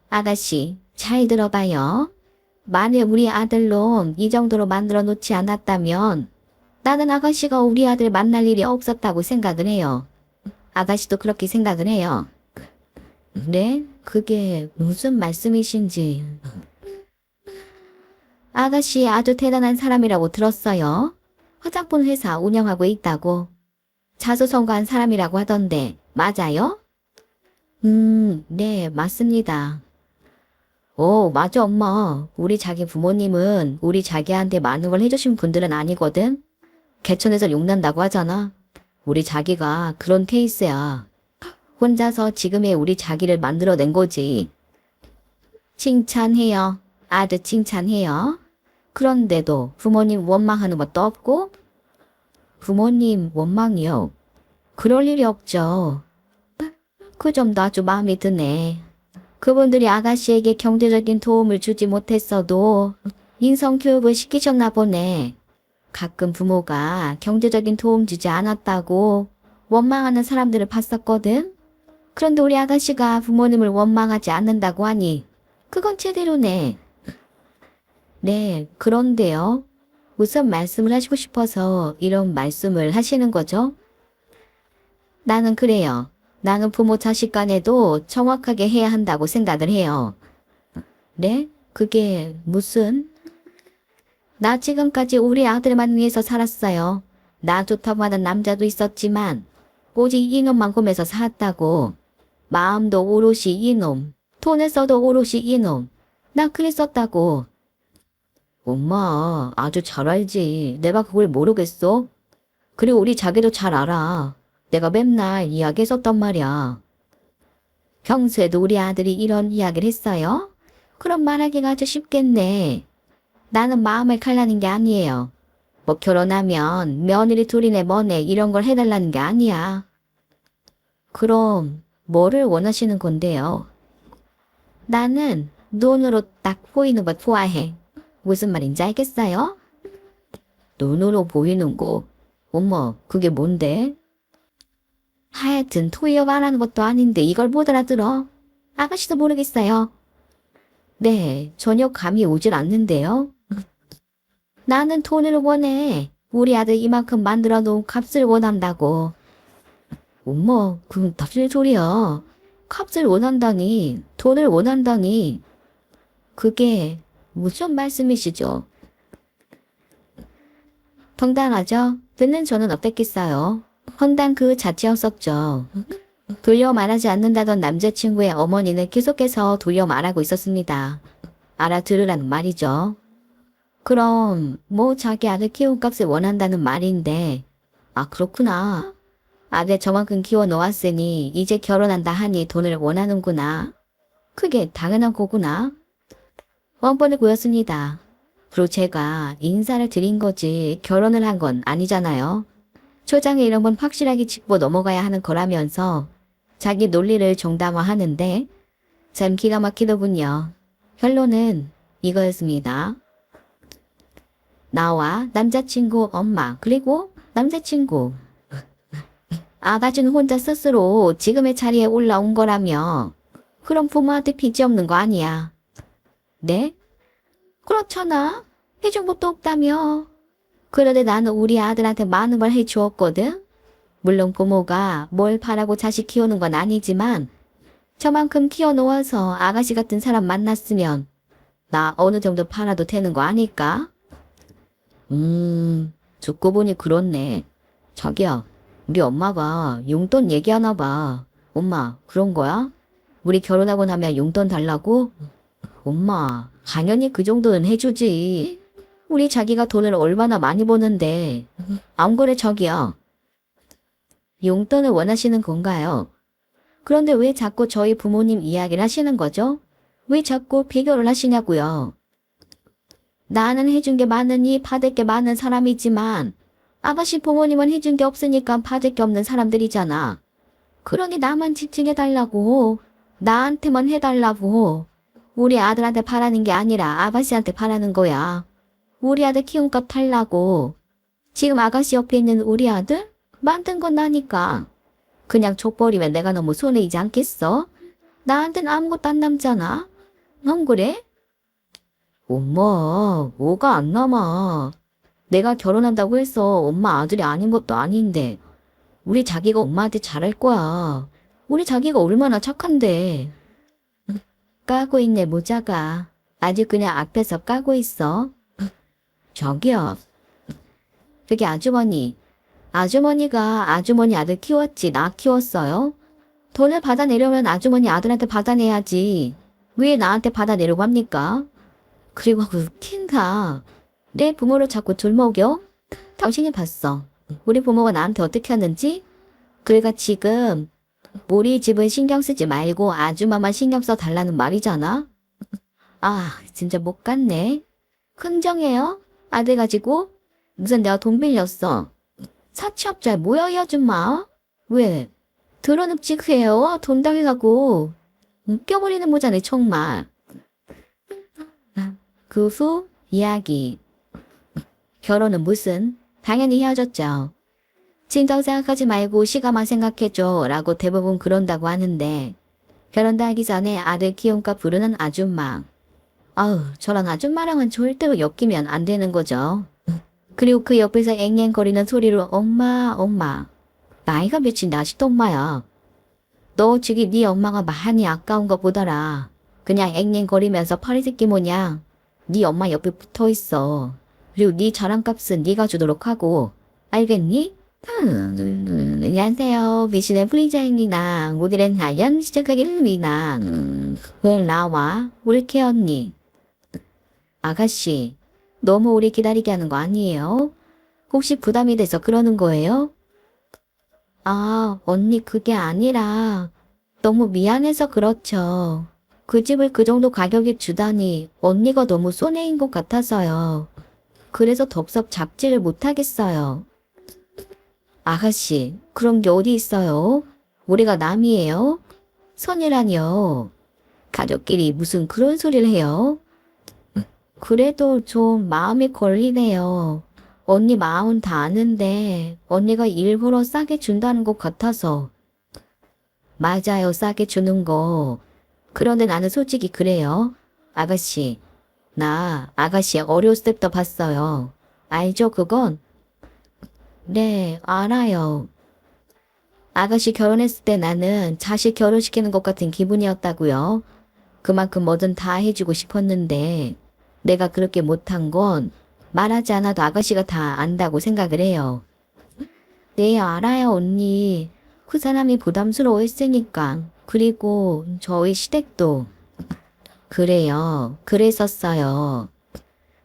아가씨, 잘 들어봐요. 만일 우리 아들놈 이 정도로 만들어 놓지 않았다면 나는 아가씨가 우리 아들 만날 일이 없었다고 생각을 해요. 아가씨도 그렇게 생각을 해요. 네? 그게 무슨 말씀이신지. 아가씨 아주 대단한 사람이라고 들었어요. 화장품 회사 운영하고 있다고. 자수성가한 사람이라고 하던데 맞아요? 네, 맞습니다. 오, 맞아, 엄마. 우리 자기 부모님은 우리 자기한테 많은 걸 해주신 분들은 아니거든? 개천에서 욕난다고 하잖아. 우리 자기가 그런 케이스야. 혼자서 지금의 우리 자기를 만들어낸 거지. 칭찬해요. 아주 칭찬해요. 그런데도 부모님 원망하는 것도 없고? 부모님 원망이요. 그럴 일이 없죠. 그 점도 아주 마음이 드네. 그분들이 아가씨에게 경제적인 도움을 주지 못했어도 인성교육을 시키셨나 보네. 가끔 부모가 경제적인 도움 주지 않았다고 원망하는 사람들을 봤었거든. 그런데 우리 아가씨가 부모님을 원망하지 않는다고 하니 그건 제대로네. 네, 그런데요. 무슨 말씀을 하시고 싶어서 이런 말씀을 하시는 거죠? 나는 그래요. 나는 부모 자식 간에도 정확하게 해야 한다고 생각을 해요. 네? 그게 무슨? 나 지금까지 우리 아들만 위해서 살았어요. 나 좋다고 하는 남자도 있었지만 오직 이놈만 보면서 살았다고. 마음도 오롯이 이놈, 돈을 써도 오롯이 이놈. 나 그랬었다고. 엄마, 아주 잘 알지. 내가 그걸 모르겠어? 그리고 우리 자기도 잘 알아. 내가 맨날 이야기했었단 말이야. 평소에도 우리 아들이 이런 이야기를 했어요? 그럼 말하기가 아주 쉽겠네. 나는 마음을 칼라는 게 아니에요. 뭐 결혼하면 며느리 둘이네 뭐네 이런 걸 해달라는 게 아니야. 그럼 뭐를 원하시는 건데요? 나는 눈으로 딱 보이는 것 좋아해. 무슨 말인지 알겠어요? 눈으로 보이는 거? 엄마, 그게 뭔데? 하여튼 토이어 말하는 것도 아닌데 이걸 못 알아들어. 아가씨도 모르겠어요. 네, 전혀 감이 오질 않는데요. 나는 돈을 원해. 우리 아들 이만큼 만들어 놓은 값을 원한다고. 엄마, 그건 무슨 소리야. 값을 원한다니, 돈을 원한다니. 그게 무슨 말씀이시죠? 당당하죠? 듣는 저는 어땠겠어요? 헌당 그 자체였었죠. 돌려 말하지 않는다던 남자친구의 어머니는 계속해서 돌려 말하고 있었습니다. 알아들으라는 말이죠. 그럼 뭐 자기 아들 키운 값을 원한다는 말인데 아 그렇구나. 아들 저만큼 키워 놓았으니 이제 결혼한다 하니 돈을 원하는구나. 그게 당연한 거구나. 뻔뻔히 보였습니다. 그리고 제가 인사를 드린 거지 결혼을 한 건 아니잖아요. 초장에 이런 건 확실하게 짚고 넘어가야 하는 거라면서 자기 논리를 정당화하는데 참 기가 막히더군요. 결론은 이거였습니다. 나와 남자친구 엄마 그리고 남자친구 아가씨는 혼자 스스로 지금의 자리에 올라온 거라며 그럼 부모한테 빚이 없는 거 아니야. 네? 그렇잖아. 해준 것도 없다며. 그런데 나는 우리 아들한테 많은 걸 해주었거든. 물론 부모가 뭘 바라고 자식 키우는 건 아니지만 저만큼 키워놓아서 아가씨 같은 사람 만났으면 나 어느 정도 팔아도 되는 거 아닐까? 듣고 보니 그렇네. 자기야, 우리 엄마가 용돈 얘기하나 봐. 엄마, 그런 거야? 우리 결혼하고 나면 용돈 달라고? 엄마, 당연히 그 정도는 해주지. 우리 자기가 돈을 얼마나 많이 버는데. 안 그래, 저기요. 용돈을 원하시는 건가요? 그런데 왜 자꾸 저희 부모님 이야기를 하시는 거죠? 왜 자꾸 비교를 하시냐고요? 나는 해준 게 많으니 받을 게 많은 사람이지만 아가씨 부모님은 해준 게 없으니까 받을 게 없는 사람들이잖아. 그러니 나만 집중해달라고. 나한테만 해달라고. 우리 아들한테 바라는 게 아니라 아가씨한테 바라는 거야. 우리 아들 키운 값 달라고. 지금 아가씨 옆에 있는 우리 아들? 만든 건 나니까. 그냥 줘버리면 내가 너무 손해이지 않겠어? 나한텐 아무것도 안 남잖아. 넌 그래? 엄마, 뭐가 안 남아. 내가 결혼한다고 해서 엄마 아들이 아닌 것도 아닌데 우리 자기가 엄마한테 잘할 거야. 우리 자기가 얼마나 착한데. 까고 있네 모자가. 아주 그냥 앞에서 까고 있어. 저기요. 그게 아주머니. 아주머니가 아주머니 아들 키웠지 나 키웠어요? 돈을 받아내려면 아주머니 아들한테 받아내야지. 왜 나한테 받아내려고 합니까? 그리고 웃긴다. 내 부모를 자꾸 둘먹여? 당신이 봤어. 우리 부모가 나한테 어떻게 하는지? 그러니까 지금 우리 집은 신경 쓰지 말고 아줌마만 신경 써 달라는 말이잖아? 아, 진짜 못 갔네. 흥정해요? 아들 가지고? 무슨 내가 돈 빌렸어. 사채업자야 뭐야 이 아줌마? 왜? 들어눕직해요? 돈 달라고. 웃겨버리는 모자네 정말. 그 후 이야기. 결혼은 무슨? 당연히 헤어졌죠. 진작 생각하지 말고 시가만 생각해줘 라고 대부분 그런다고 하는데 결혼도 하기 전에 아들 키움값 부르는 아줌마. 아우 저런 아줌마랑은 절대로 엮이면 안 되는 거죠. 그리고 그 옆에서 앵앵거리는 소리로 엄마 엄마. 나이가 몇인데 아직도 엄마야. 너 지금 네 엄마가 많이 아까운 거 보더라. 그냥 앵앵거리면서 파리새끼 모양 네 엄마 옆에 붙어있어. 그리고 네 자랑값은 네가 주도록 하고 알겠니? 안녕하세요. 미신의 프리자입니다. 오늘은 하연 시작하겠습니다. 왜 나와? 우리 케 언니. 아가씨, 너무 오래 기다리게 하는 거 아니에요? 혹시 부담이 돼서 그러는 거예요? 아, 언니 그게 아니라 너무 미안해서 그렇죠. 그 집을 그 정도 가격에 주다니 언니가 너무 손해인 것 같아서요. 그래서 덥석 잡지를 못하겠어요. 아가씨, 그런 게 어디 있어요? 우리가 남이에요? 선이라니요. 가족끼리 무슨 그런 소리를 해요? 그래도 좀 마음이 걸리네요. 언니 마음은 다 아는데 언니가 일부러 싸게 준다는 것 같아서. 맞아요, 싸게 주는 거. 그런데 나는 솔직히 그래요. 아가씨, 나 아가씨 어렸을 때부터 봤어요. 알죠, 그건? 네, 알아요. 아가씨 결혼했을 때 나는 자식 결혼시키는 것 같은 기분이었다고요. 그만큼 뭐든 다 해주고 싶었는데 내가 그렇게 못한 건 말하지 않아도 아가씨가 다 안다고 생각을 해요. 네, 알아요, 언니. 그 사람이 부담스러워했으니까. 그리고 저희 시댁도. 그래요. 그랬었어요.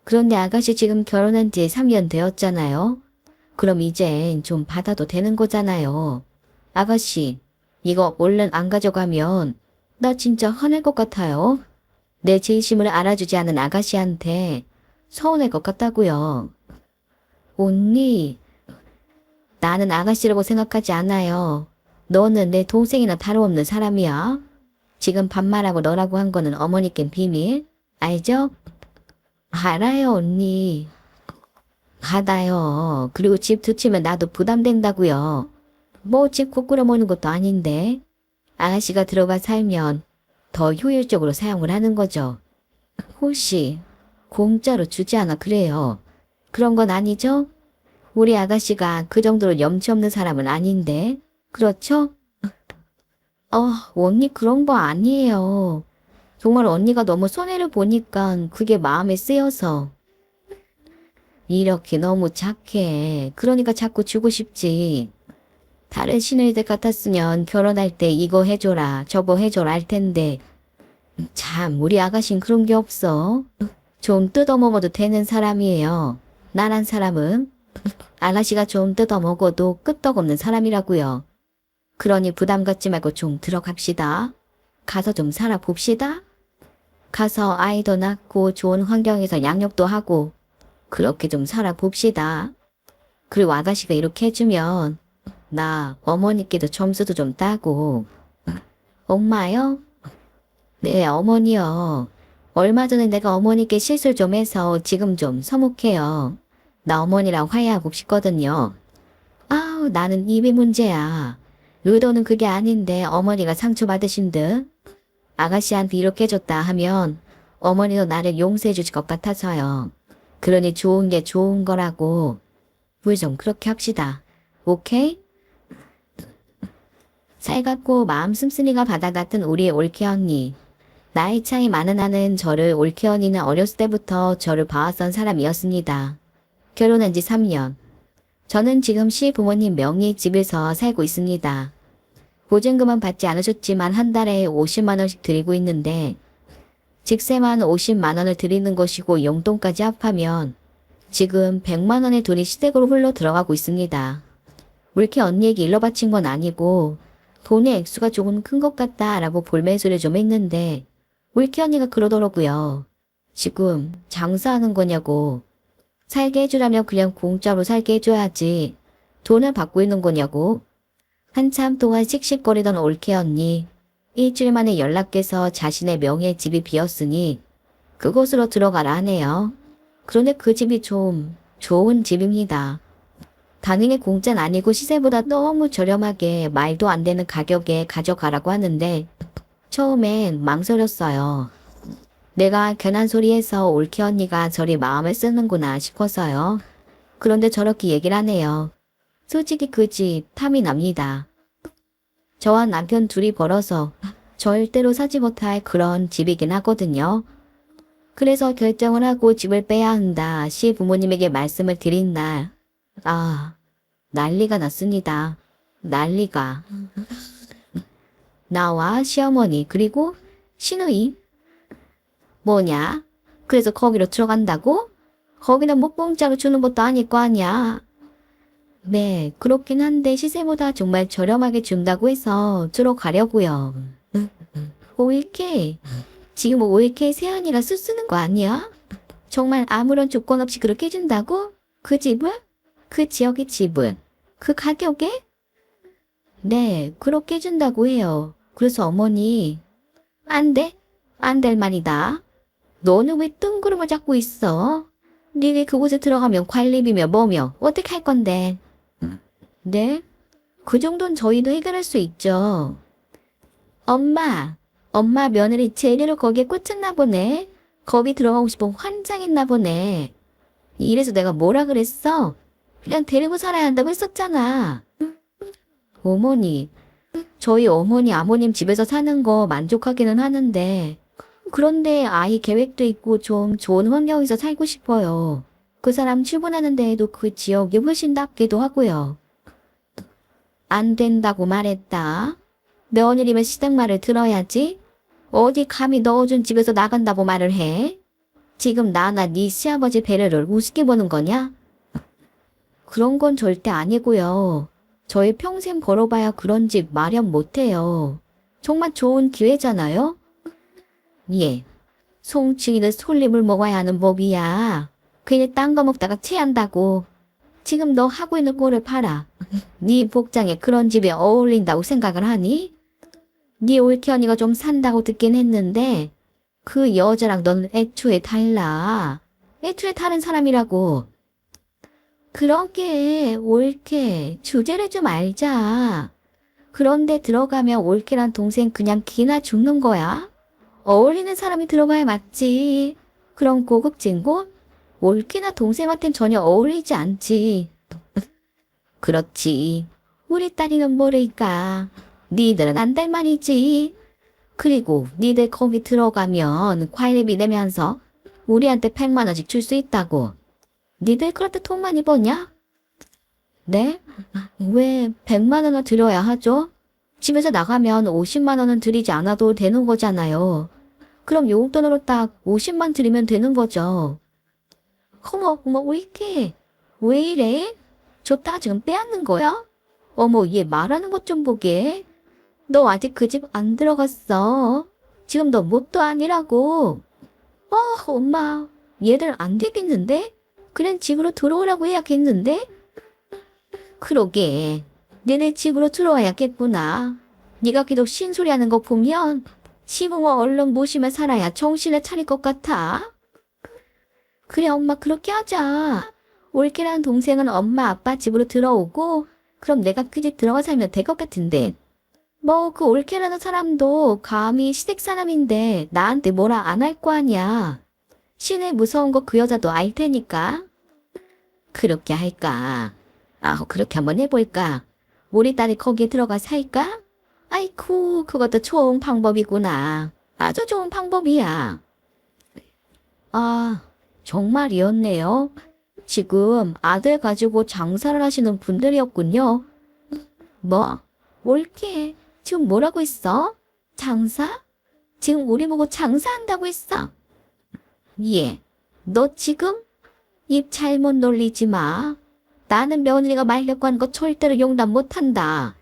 그런데 아가씨 지금 결혼한 지 3년 되었잖아요. 그럼 이젠 좀 받아도 되는 거잖아요. 아가씨, 이거 얼른 안 가져가면 나 진짜 화낼 것 같아요. 내 진심을 알아주지 않은 아가씨한테 서운할 것 같다고요. 언니, 나는 아가씨라고 생각하지 않아요. 너는 내 동생이나 다름없는 사람이야. 지금 반말하고 너라고 한 거는 어머니께 비밀. 알죠? 알아요, 언니. 받아요. 그리고 집 두치면 나도 부담된다고요. 뭐 집 코꾸러 모는 것도 아닌데. 아가씨가 들어가 살면 더 효율적으로 사용을 하는 거죠. 혹시 공짜로 주지 않아 그래요. 그런 건 아니죠? 우리 아가씨가 그 정도로 염치 없는 사람은 아닌데. 그렇죠? 언니 그런 거 아니에요. 정말 언니가 너무 손해를 보니까 그게 마음에 쓰여서. 이렇게 너무 착해. 그러니까 자꾸 주고 싶지. 다른 시누이들 같았으면 결혼할 때 이거 해줘라 저거 해줘라 할 텐데 참 우리 아가씨는 그런 게 없어. 좀 뜯어먹어도 되는 사람이에요. 나란 사람은 아가씨가 좀 뜯어먹어도 끄떡없는 사람이라고요. 그러니 부담 갖지 말고 좀 들어갑시다. 가서 좀 살아봅시다. 가서 아이도 낳고 좋은 환경에서 양육도 하고 그렇게 좀 살아봅시다. 그리고 아가씨가 이렇게 해주면 나 어머니께도 점수도 좀 따고. 엄마요? 네, 어머니요. 얼마 전에 내가 어머니께 실수를 좀 해서 지금 좀 서먹해요. 나 어머니랑 화해하고 싶거든요. 아우, 나는 입이 문제야. 의도는 그게 아닌데 어머니가 상처받으신 듯. 아가씨한테 이렇게 해줬다 하면 어머니도 나를 용서해 주실 것 같아서요. 그러니 좋은 게 좋은 거라고. 우리 좀 그렇게 합시다. 오케이? 살갑고 마음 씀씀이가 바다같은 우리의 올케 언니. 나이 차이 많은 아는 저를 올케 언니는 어렸을 때부터 저를 봐왔던 사람이었습니다. 결혼한 지 3년. 저는 지금 시부모님 명의 집에서 살고 있습니다. 보증금은 받지 않으셨지만 한 달에 50만 원씩 드리고 있는데 직세만 50만 원을 드리는 것이고 용돈까지 합하면 지금 100만 원의 돈이 시댁으로 흘러 들어가고 있습니다. 올케 언니에게 일러 바친 건 아니고 돈의 액수가 조금 큰 것 같다라고 볼매수를 좀 했는데 올케 언니가 그러더라고요. 지금 장사하는 거냐고. 살게 해주라면 그냥 공짜로 살게 해줘야지. 돈을 받고 있는 거냐고. 한참 동안 씩씩거리던 올케 언니. 일주일 만에 연락해서 자신의 명의의 집이 비었으니 그곳으로 들어가라 하네요. 그런데 그 집이 좀 좋은 집입니다. 당연히 공짜는 아니고 시세보다 너무 저렴하게 말도 안 되는 가격에 가져가라고 하는데 처음엔 망설였어요. 내가 괜한 소리해서 올케 언니가 저리 마음을 쓰는구나 싶어서요. 그런데 저렇게 얘기를 하네요. 솔직히 그 집 탐이 납니다. 저와 남편 둘이 벌어서 절대로 사지 못할 그런 집이긴 하거든요. 그래서 결정을 하고 집을 빼야 한다 시부모님에게 말씀을 드린 날, 난리가 났습니다. 난리가. 나와 시어머니 그리고 시누이. 뭐냐? 그래서 거기로 들어간다고? 거기는 뭐 공짜로 주는 것도 아닐 거 아니야. 네, 그렇긴 한데 시세보다 정말 저렴하게 준다고 해서 들어가려고요. 올케, 지금 올케 세연이가 쓰는 거 아니야? 정말 아무런 조건 없이 그렇게 해준다고? 그 집을? 그 지역의 집은? 그 가격에? 네, 그렇게 해준다고 해요. 그래서 어머니, 안 돼? 안 될 말이다. 너는 왜 뜬구름을 잡고 있어? 네가 그곳에 들어가면 관리비며 뭐며 어떻게 할 건데? 네? 그 정도는 저희도 해결할 수 있죠. 엄마 며느리 제대로 거기에 꽂혔나 보네. 거기 들어가고 싶어 환장했나 보네. 이래서 내가 뭐라 그랬어? 그냥 데리고 살아야 한다고 했었잖아. 어머니, 저희 어머니 아버님 집에서 사는 거 만족하기는 하는데 그런데 아이 계획도 있고 좀 좋은 환경에서 살고 싶어요. 그 사람 출근하는 데에도 그 지역이 훨씬 낫기도 하고요. 안 된다고 말했다. 며느리면 시댁 말을 들어야지. 어디 감히 넣어준 집에서 나간다고 말을 해? 지금 나나 네 시아버지 배려를 우습게 보는 거냐? 그런 건 절대 아니고요. 저희 평생 벌어봐야 그런 집 마련 못해요. 정말 좋은 기회잖아요? 예. 송충이는 솔잎을 먹어야 하는 법이야. 괜히 딴 거 먹다가 체한다고. 지금 너 하고 있는 꼴을 봐라. 네 복장에 그런 집에 어울린다고 생각을 하니? 네 올케 언니가 좀 산다고 듣긴 했는데 그 여자랑 너는 애초에 달라. 애초에 다른 사람이라고. 그러게 올케 주제를 좀 알자. 그런데 들어가면 올케란 동생 그냥 기나 죽는 거야? 어울리는 사람이 들어가야 맞지. 그런 고급진 곳? 올케나 동생한텐 전혀 어울리지 않지. 그렇지. 우리 딸이는 모르니까. 니들은 안 될 말이지. 그리고 니들 거기 들어가면 관리비 내면서 우리한테 100만 원씩 줄 수 있다고. 니들 그렇게 돈 많이 버냐? 네? 왜 100만 원을 드려야 하죠? 집에서 나가면 50만 원은 드리지 않아도 되는 거잖아요. 그럼 용돈으로 딱 50만 드리면 되는 거죠. 어머, 왜 이렇게? 왜 이래? 저 따지금 빼앗는 거야? 어머, 얘 말하는 것 좀 보게. 너 아직 그 집 안 들어갔어. 지금 너 뭣도 아니라고. 엄마, 얘들 안 되겠는데? 그냥 집으로 들어오라고 해야겠는데? 그러게, 너네 집으로 들어와야겠구나. 네가 계속 신소리하는 거 보면 시부모 얼른 모시며 살아야 정신을 차릴 것 같아. 그래, 엄마 그렇게 하자. 올케라는 동생은 엄마 아빠 집으로 들어오고 그럼 내가 그 집 들어가 살면 될 것 같은데. 뭐 그 올케라는 사람도 감히 시댁 사람인데 나한테 뭐라 안 할 거 아니야. 시내 무서운 거 그 여자도 알 테니까. 그렇게 할까? 그렇게 한번 해볼까? 우리 딸이 거기에 들어가 살까? 아이쿠, 그것도 좋은 방법이구나. 아주 좋은 방법이야. 아, 정말이었네요. 지금 아들 가지고 장사를 하시는 분들이었군요. 뭐? 올게. 지금 뭐라고 했어? 장사? 지금 우리 보고 장사한다고 했어. 예. 너 지금? 입 잘못 놀리지 마. 나는 며느리가 말려고 하는 거 절대로 용납 못한다.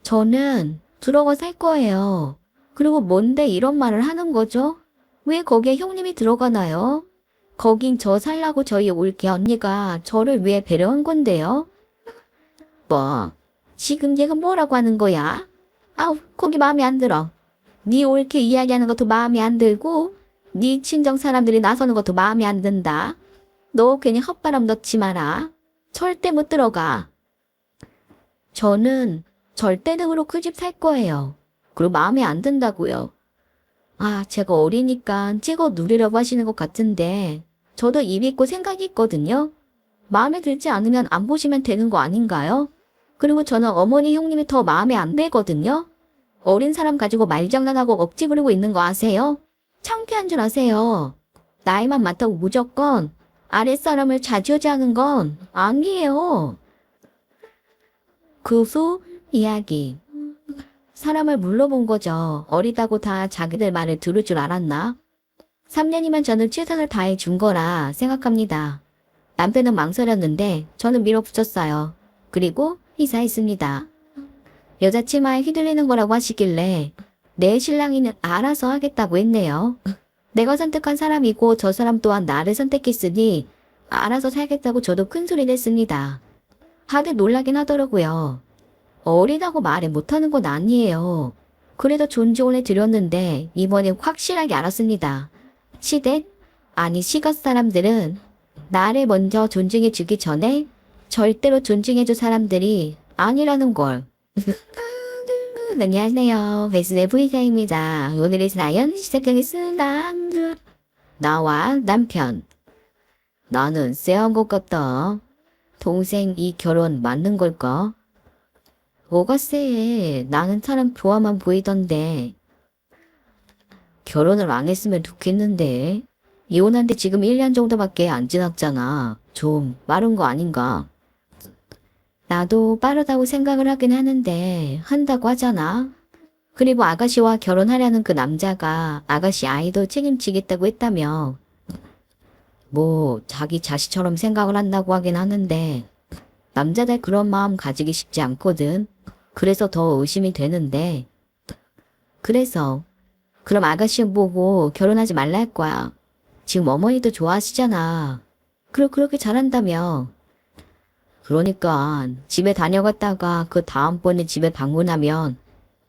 저는 들어가 살 거예요. 그리고 뭔데 이런 말을 하는 거죠? 왜 거기에 형님이 들어가나요? 거긴 저 살라고 저희 올게 언니가 저를 위해 배려한 건데요. 뭐? 지금 얘가 뭐라고 하는 거야? 거기 마음에 안 들어. 네 올게 이야기하는 것도 마음에 안 들고 네 친정 사람들이 나서는 것도 마음에 안 든다. 너 괜히 헛바람 넣지 마라. 절대 못 들어가. 저는 절대적으로 그 집 살 거예요. 그리고 마음에 안 든다고요. 제가 어리니까 찍어 누리려고 하시는 것 같은데 저도 입 있고 생각이 있거든요. 마음에 들지 않으면 안 보시면 되는 거 아닌가요? 그리고 저는 어머니 형님이 더 마음에 안 들거든요. 어린 사람 가지고 말장난하고 억지 부리고 있는 거 아세요? 창피한 줄 아세요. 나이만 많다고 무조건 아랫사람을 좌지우지하는 건 아니에요. 그 후 이야기. 사람을 물러본 거죠. 어리다고 다 자기들 말을 들을 줄 알았나? 3년이면 저는 최선을 다해 준 거라 생각합니다. 남편은 망설였는데 저는 밀어붙였어요. 그리고 이사했습니다. 여자 치마에 휘둘리는 거라고 하시길래 내 신랑이는 알아서 하겠다고 했네요. 내가 선택한 사람이고 저 사람 또한 나를 선택했으니 알아서 살겠다고 저도 큰소리 냈습니다. 하도 놀라긴 하더라고요. 어리다고 말을 못하는 건 아니에요. 그래도 존중을 해드렸는데 이번엔 확실하게 알았습니다. 시댁 사람들은 나를 먼저 존중해주기 전에 절대로 존중해줄 사람들이 아니라는 걸. 안녕하세요. 베스의 V사입니다. 오늘의 사연 시작하겠습니다. 나와 남편. 나는 쎄한 것 같다. 동생 이 결혼 맞는 걸까? 뭐가 쎄해. 나는 사람 좋아만 보이던데. 결혼을 안 했으면 좋겠는데. 이혼한 지 지금 1년 정도밖에 안 지났잖아. 좀 빠른 거 아닌가? 나도 빠르다고 생각을 하긴 하는데 한다고 하잖아. 그리고 아가씨와 결혼하려는 그 남자가 아가씨 아이도 책임지겠다고 했다며. 뭐 자기 자식처럼 생각을 한다고 하긴 하는데 남자들 그런 마음 가지기 쉽지 않거든. 그래서 더 의심이 되는데. 그래서 그럼 아가씨 보고 결혼하지 말라 할 거야. 지금 어머니도 좋아하시잖아. 그리고 그렇게 잘한다며. 그러니까 집에 다녀갔다가 그 다음번에 집에 방문하면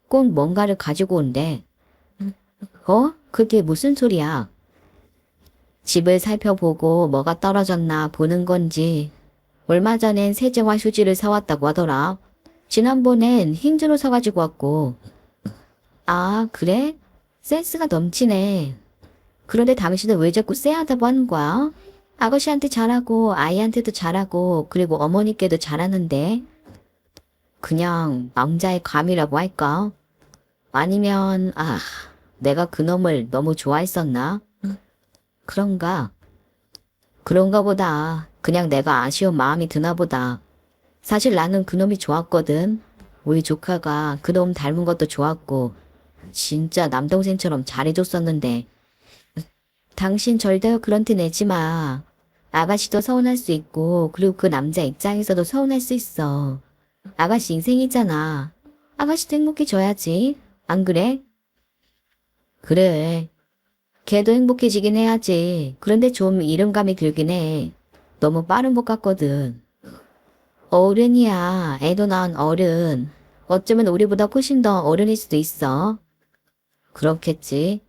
꼭 뭔가를 가지고 온대. 그게 무슨 소리야? 집을 살펴보고 뭐가 떨어졌나 보는 건지. 얼마 전엔 세제와 휴지를 사왔다고 하더라. 지난번엔 흰주로 사가지고 왔고. 그래? 센스가 넘치네. 그런데 당신은 왜 자꾸 쎄하다고 하는 거야? 아가씨한테 잘하고 아이한테도 잘하고 그리고 어머니께도 잘하는데. 그냥 망자의 감이라고 할까? 아니면 내가 그놈을 너무 좋아했었나? 그런가 보다. 그냥 내가 아쉬운 마음이 드나 보다. 사실 나는 그놈이 좋았거든. 우리 조카가 그놈 닮은 것도 좋았고 진짜 남동생처럼 잘해줬었는데. 당신 절대로 그런 티 내지 마. 아가씨도 서운할 수 있고 그리고 그 남자 입장에서도 서운할 수 있어. 아가씨 인생이잖아. 아가씨도 행복해져야지. 안 그래? 그래. 걔도 행복해지긴 해야지. 그런데 좀 이른감이 들긴 해. 너무 빠른 것 같거든. 어른이야. 애도 낳은 어른. 어쩌면 우리보다 훨씬 더 어른일 수도 있어. 그렇겠지.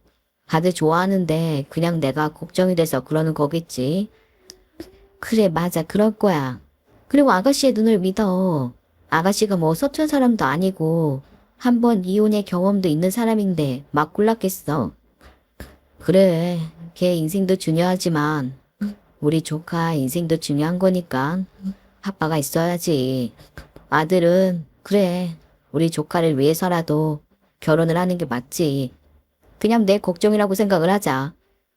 다들 좋아하는데 그냥 내가 걱정이 돼서 그러는 거겠지. 그래 맞아 그럴 거야. 그리고 아가씨의 눈을 믿어. 아가씨가 뭐 서툰 사람도 아니고 한번 이혼의 경험도 있는 사람인데 막 골랐겠어. 그래 걔 인생도 중요하지만 우리 조카 인생도 중요한 거니까 아빠가 있어야지. 아들은 그래, 우리 조카를 위해서라도 결혼을 하는 게 맞지. 그냥 내 걱정이라고 생각을 하자.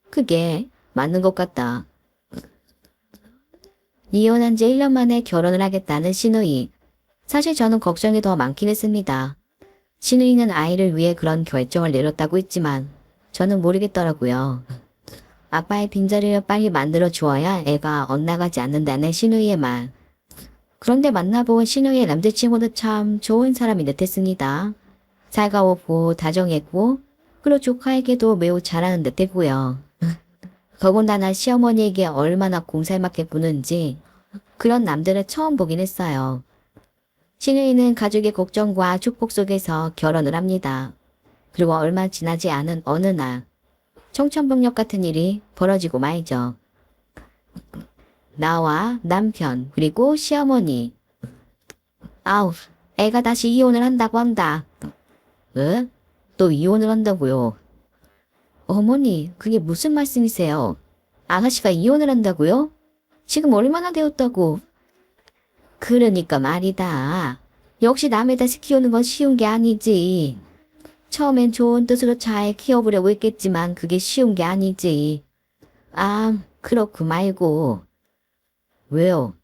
그게 맞는 것 같다. 이혼한 지 1년 만에 결혼을 하겠다는 신우이. 사실 저는 걱정이 더 많긴 했습니다. 신우이는 아이를 위해 그런 결정을 내렸다고 했지만 저는 모르겠더라고요. 아빠의 빈자리를 빨리 만들어 주어야 애가 엇나가지 않는다는 신우이의 말. 그런데 만나본 신우이의 남자친구는 참 좋은 사람이 듯했습니다. 살가웠고 다정했고 그리고 조카에게도 매우 잘하는 듯했고요. 더군다나 시어머니에게 얼마나 공살맞게 구는지 그런 남들을 처음 보긴 했어요. 신우이는 가족의 걱정과 축복 속에서 결혼을 합니다. 그리고 얼마 지나지 않은 어느 날 청천벽력 같은 일이 벌어지고 말죠. 나와 남편 그리고 시어머니. 아우, 애가 다시 이혼을 한다고 한다. 응? 또 이혼을 한다고요? 어머니, 그게 무슨 말씀이세요? 아가씨가 이혼을 한다고요? 지금 얼마나 되었다고? 그러니까 말이다. 역시 남에다 시키우는 건 쉬운 게 아니지. 처음엔 좋은 뜻으로 잘 키워보려고 했겠지만 그게 쉬운 게 아니지. 아, 그렇고 말고. 왜요?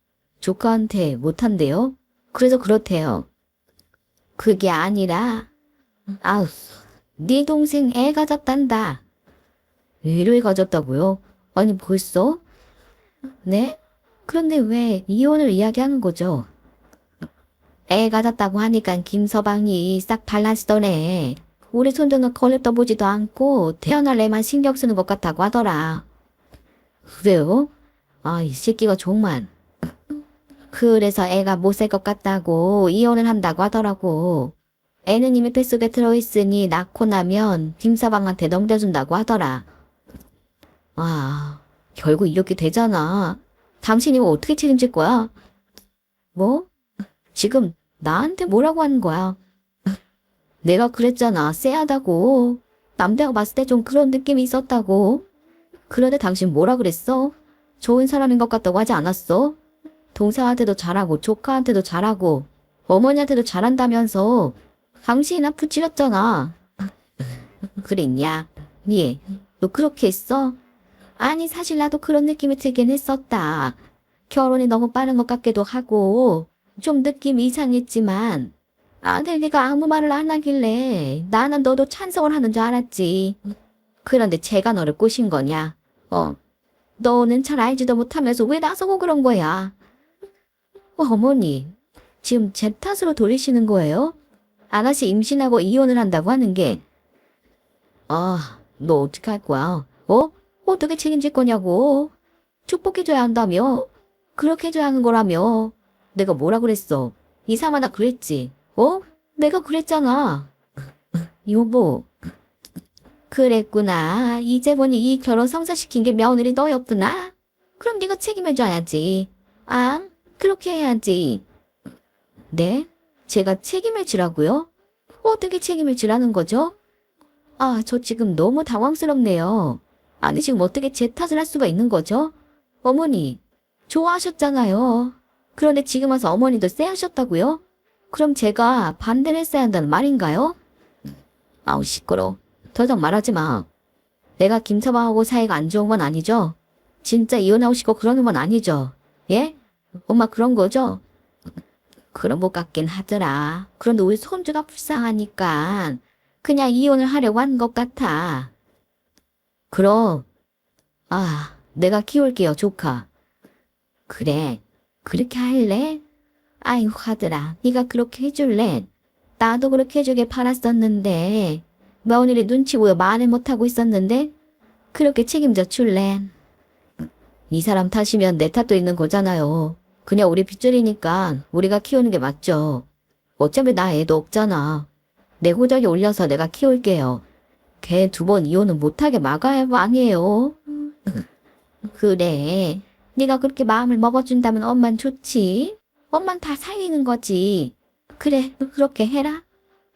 조카한테 못한대요? 그래서 그렇대요. 그게 아니라, 아우, 네 동생 애 가졌단다. 애를 가졌다고요? 아니 벌써? 네? 그런데 왜 이혼을 이야기하는 거죠? 애 가졌다고 하니까 김서방이 싹 달라지더래. 우리 손주는 걸레 떠보지도 않고 태어날 애만 신경 쓰는 것 같다고 하더라. 그래요? 아, 이 새끼가 정말. 그래서 애가 못 살 것 같다고 이혼을 한다고 하더라고. 애는 이미 뱃속에 들어있으니 낳고 나면 김서방한테 넘겨준다고 하더라. 아, 결국 이렇게 되잖아. 당신이 어떻게 책임질 거야? 뭐? 지금 나한테 뭐라고 하는 거야? 내가 그랬잖아. 쎄하다고. 남자가 봤을 때 좀 그런 느낌이 있었다고. 그런데 당신 뭐라 그랬어? 좋은 사람인 것 같다고 하지 않았어? 동생한테도 잘하고 조카한테도 잘하고 어머니한테도 잘한다면서 당신이나 부치렸잖아. 그랬냐? 니, 너 그렇게 했어? 아니 사실 나도 그런 느낌이 들긴 했었다. 결혼이 너무 빠른 것 같기도 하고 좀 느낌이 이상했지만 아들 네가 아무 말을 안 하길래 나는 너도 찬성을 하는 줄 알았지. 그런데 제가 너를 꼬신 거냐? 너는 잘 알지도 못하면서 왜 나서고 그런 거야? 어머니, 지금 제 탓으로 돌리시는 거예요? 아가씨 임신하고 이혼을 한다고 하는 게 너 어떻게 할 거야? 어떻게 책임질 거냐고. 축복해줘야 한다며. 그렇게 해줘야 하는 거라며. 내가 뭐라 그랬어? 이상하다 그랬지. 내가 그랬잖아. 여보. 그랬구나. 이제 보니 이 결혼 성사시킨 게 며느리 너였구나. 그럼 네가 책임져야지. 아, 그렇게 해야지. 네? 제가 책임을 지라고요? 어떻게 책임을 지라는 거죠? 아, 저 지금 너무 당황스럽네요. 아니, 지금 어떻게 제 탓을 할 수가 있는 거죠? 어머니, 좋아하셨잖아요. 그런데 지금 와서 어머니도 쎄하셨다고요? 그럼 제가 반대를 했어야 한다는 말인가요? 아우, 시끄러. 더 이상 말하지 마. 내가 김서방하고 사이가 안 좋은 건 아니죠? 진짜 이혼하고 싶고 그러는 건 아니죠? 예? 엄마 그런 거죠? 그런 것 같긴 하더라. 그런데 우리 손주가 불쌍하니까 그냥 이혼을 하려고 한 것 같아. 그럼 내가 키울게요, 조카. 그래, 그렇게 할래? 아이고 하더라. 네가 그렇게 해줄래? 나도 그렇게 해주길 바랐었는데 며느리 눈치 보여 말을 못하고 있었는데 그렇게 책임져 줄래? 이 사람 탓이면 내 탓도 있는 거잖아요. 그냥 우리 빗줄이니까 우리가 키우는 게 맞죠. 어차피 나 애도 없잖아. 내 호적에 올려서 내가 키울게요. 걔 2번 이혼은 못하게 막아야 할 거 아니에요. 그래. 네가 그렇게 마음을 먹어준다면 엄만 좋지. 엄만 다 살리는 거지. 그래, 그렇게 해라.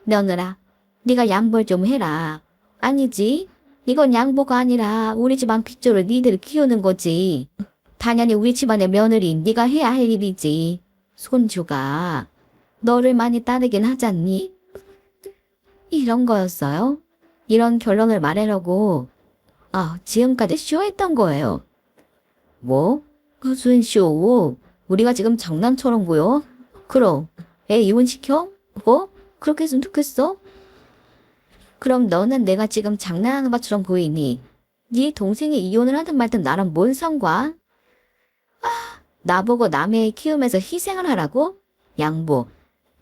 며느라, 네가 양보를 좀 해라. 아니지. 이건 양보가 아니라 우리 집안 핏줄을 니들이 키우는 거지. 당연히 우리 집안의 며느리 네가 해야 할 일이지. 손주가 너를 많이 따르긴 하잖니? 이런 거였어요? 이런 결론을 말하려고 지금까지 쇼했던 거예요. 뭐? 무슨 쇼? 우리가 지금 장난처럼 보여? 그럼 애 이혼시켜? 뭐? 그렇게 했으면 좋겠어? 그럼 너는 내가 지금 장난하는 것처럼 보이니? 네 동생이 이혼을 하든 말든 나랑 뭔 상관? 나보고 남의 애 키우면서 희생을 하라고? 양보.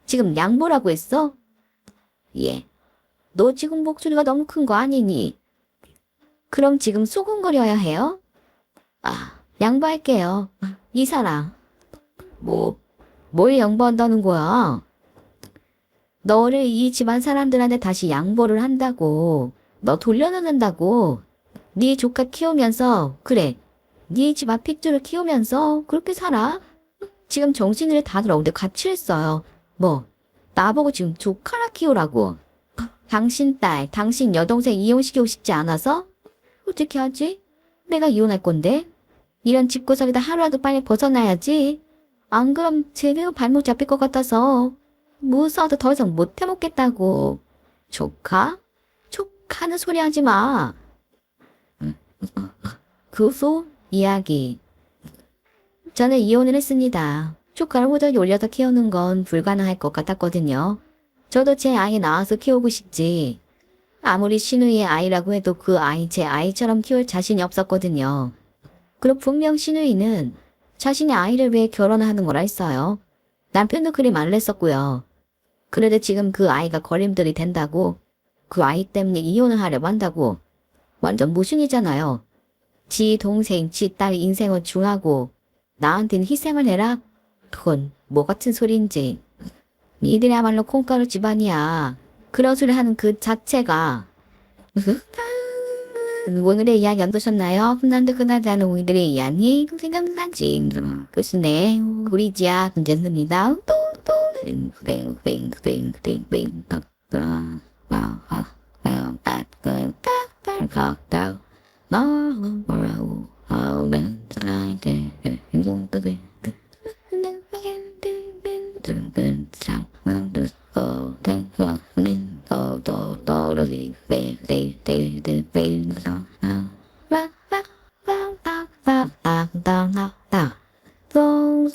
지금 양보라고 했어? 예. 너 지금 목소리가 너무 큰 거 아니니? 그럼 지금 소곤거려야 해요? 양보할게요. 이 사람. 뭘 양보한다는 거야? 너를 이 집안 사람들한테 다시 양보를 한다고. 너 돌려놓는다고. 네 조카 키우면서 그래. 네 집 앞 핏줄을 키우면서 그렇게 살아. 지금 정신을 다 들어오는데 같이 했어요. 뭐 나보고 지금 조카나 키우라고. 당신 딸, 당신 여동생 이혼시키고 싶지 않아서? 어떻게 하지? 내가 이혼할 건데. 이런 집구석에다 하루라도 빨리 벗어나야지. 안 그럼 제대로 발목 잡힐 것 같아서 무서워도 더 이상 못 해먹겠다고. 조카? 조카는 소리 하지 마. 그소 이야기. 저는 이혼을 했습니다. 조카를 호적에 올려서 키우는 건 불가능할 것 같았거든요. 저도 제 아이 낳아서 키우고 싶지. 아무리 신우이의 아이라고 해도 그 아이 제 아이처럼 키울 자신이 없었거든요. 그리고 분명 신우이는 자신의 아이를 위해 결혼을 하는 거라 했어요. 남편도 그리 말을 했었고요. 그래도 지금 그 아이가 거림돌이 된다고, 그 아이 때문에 이혼을 하려고 한다고. 완전 모순이잖아요. 지 동생, 지 딸 인생을 중하고 나한테는 희생을 해라? 그건 뭐 같은 소리인지. 니들이야말로 콩가루 집안이야. 그런 소리 하는 그 자체가. 오늘의 이야기 어떠셨나요? 푼난드 그나다는 오늘의 이야기 생각나지? 글쎄네 우리 지아 괜찮습니다. 또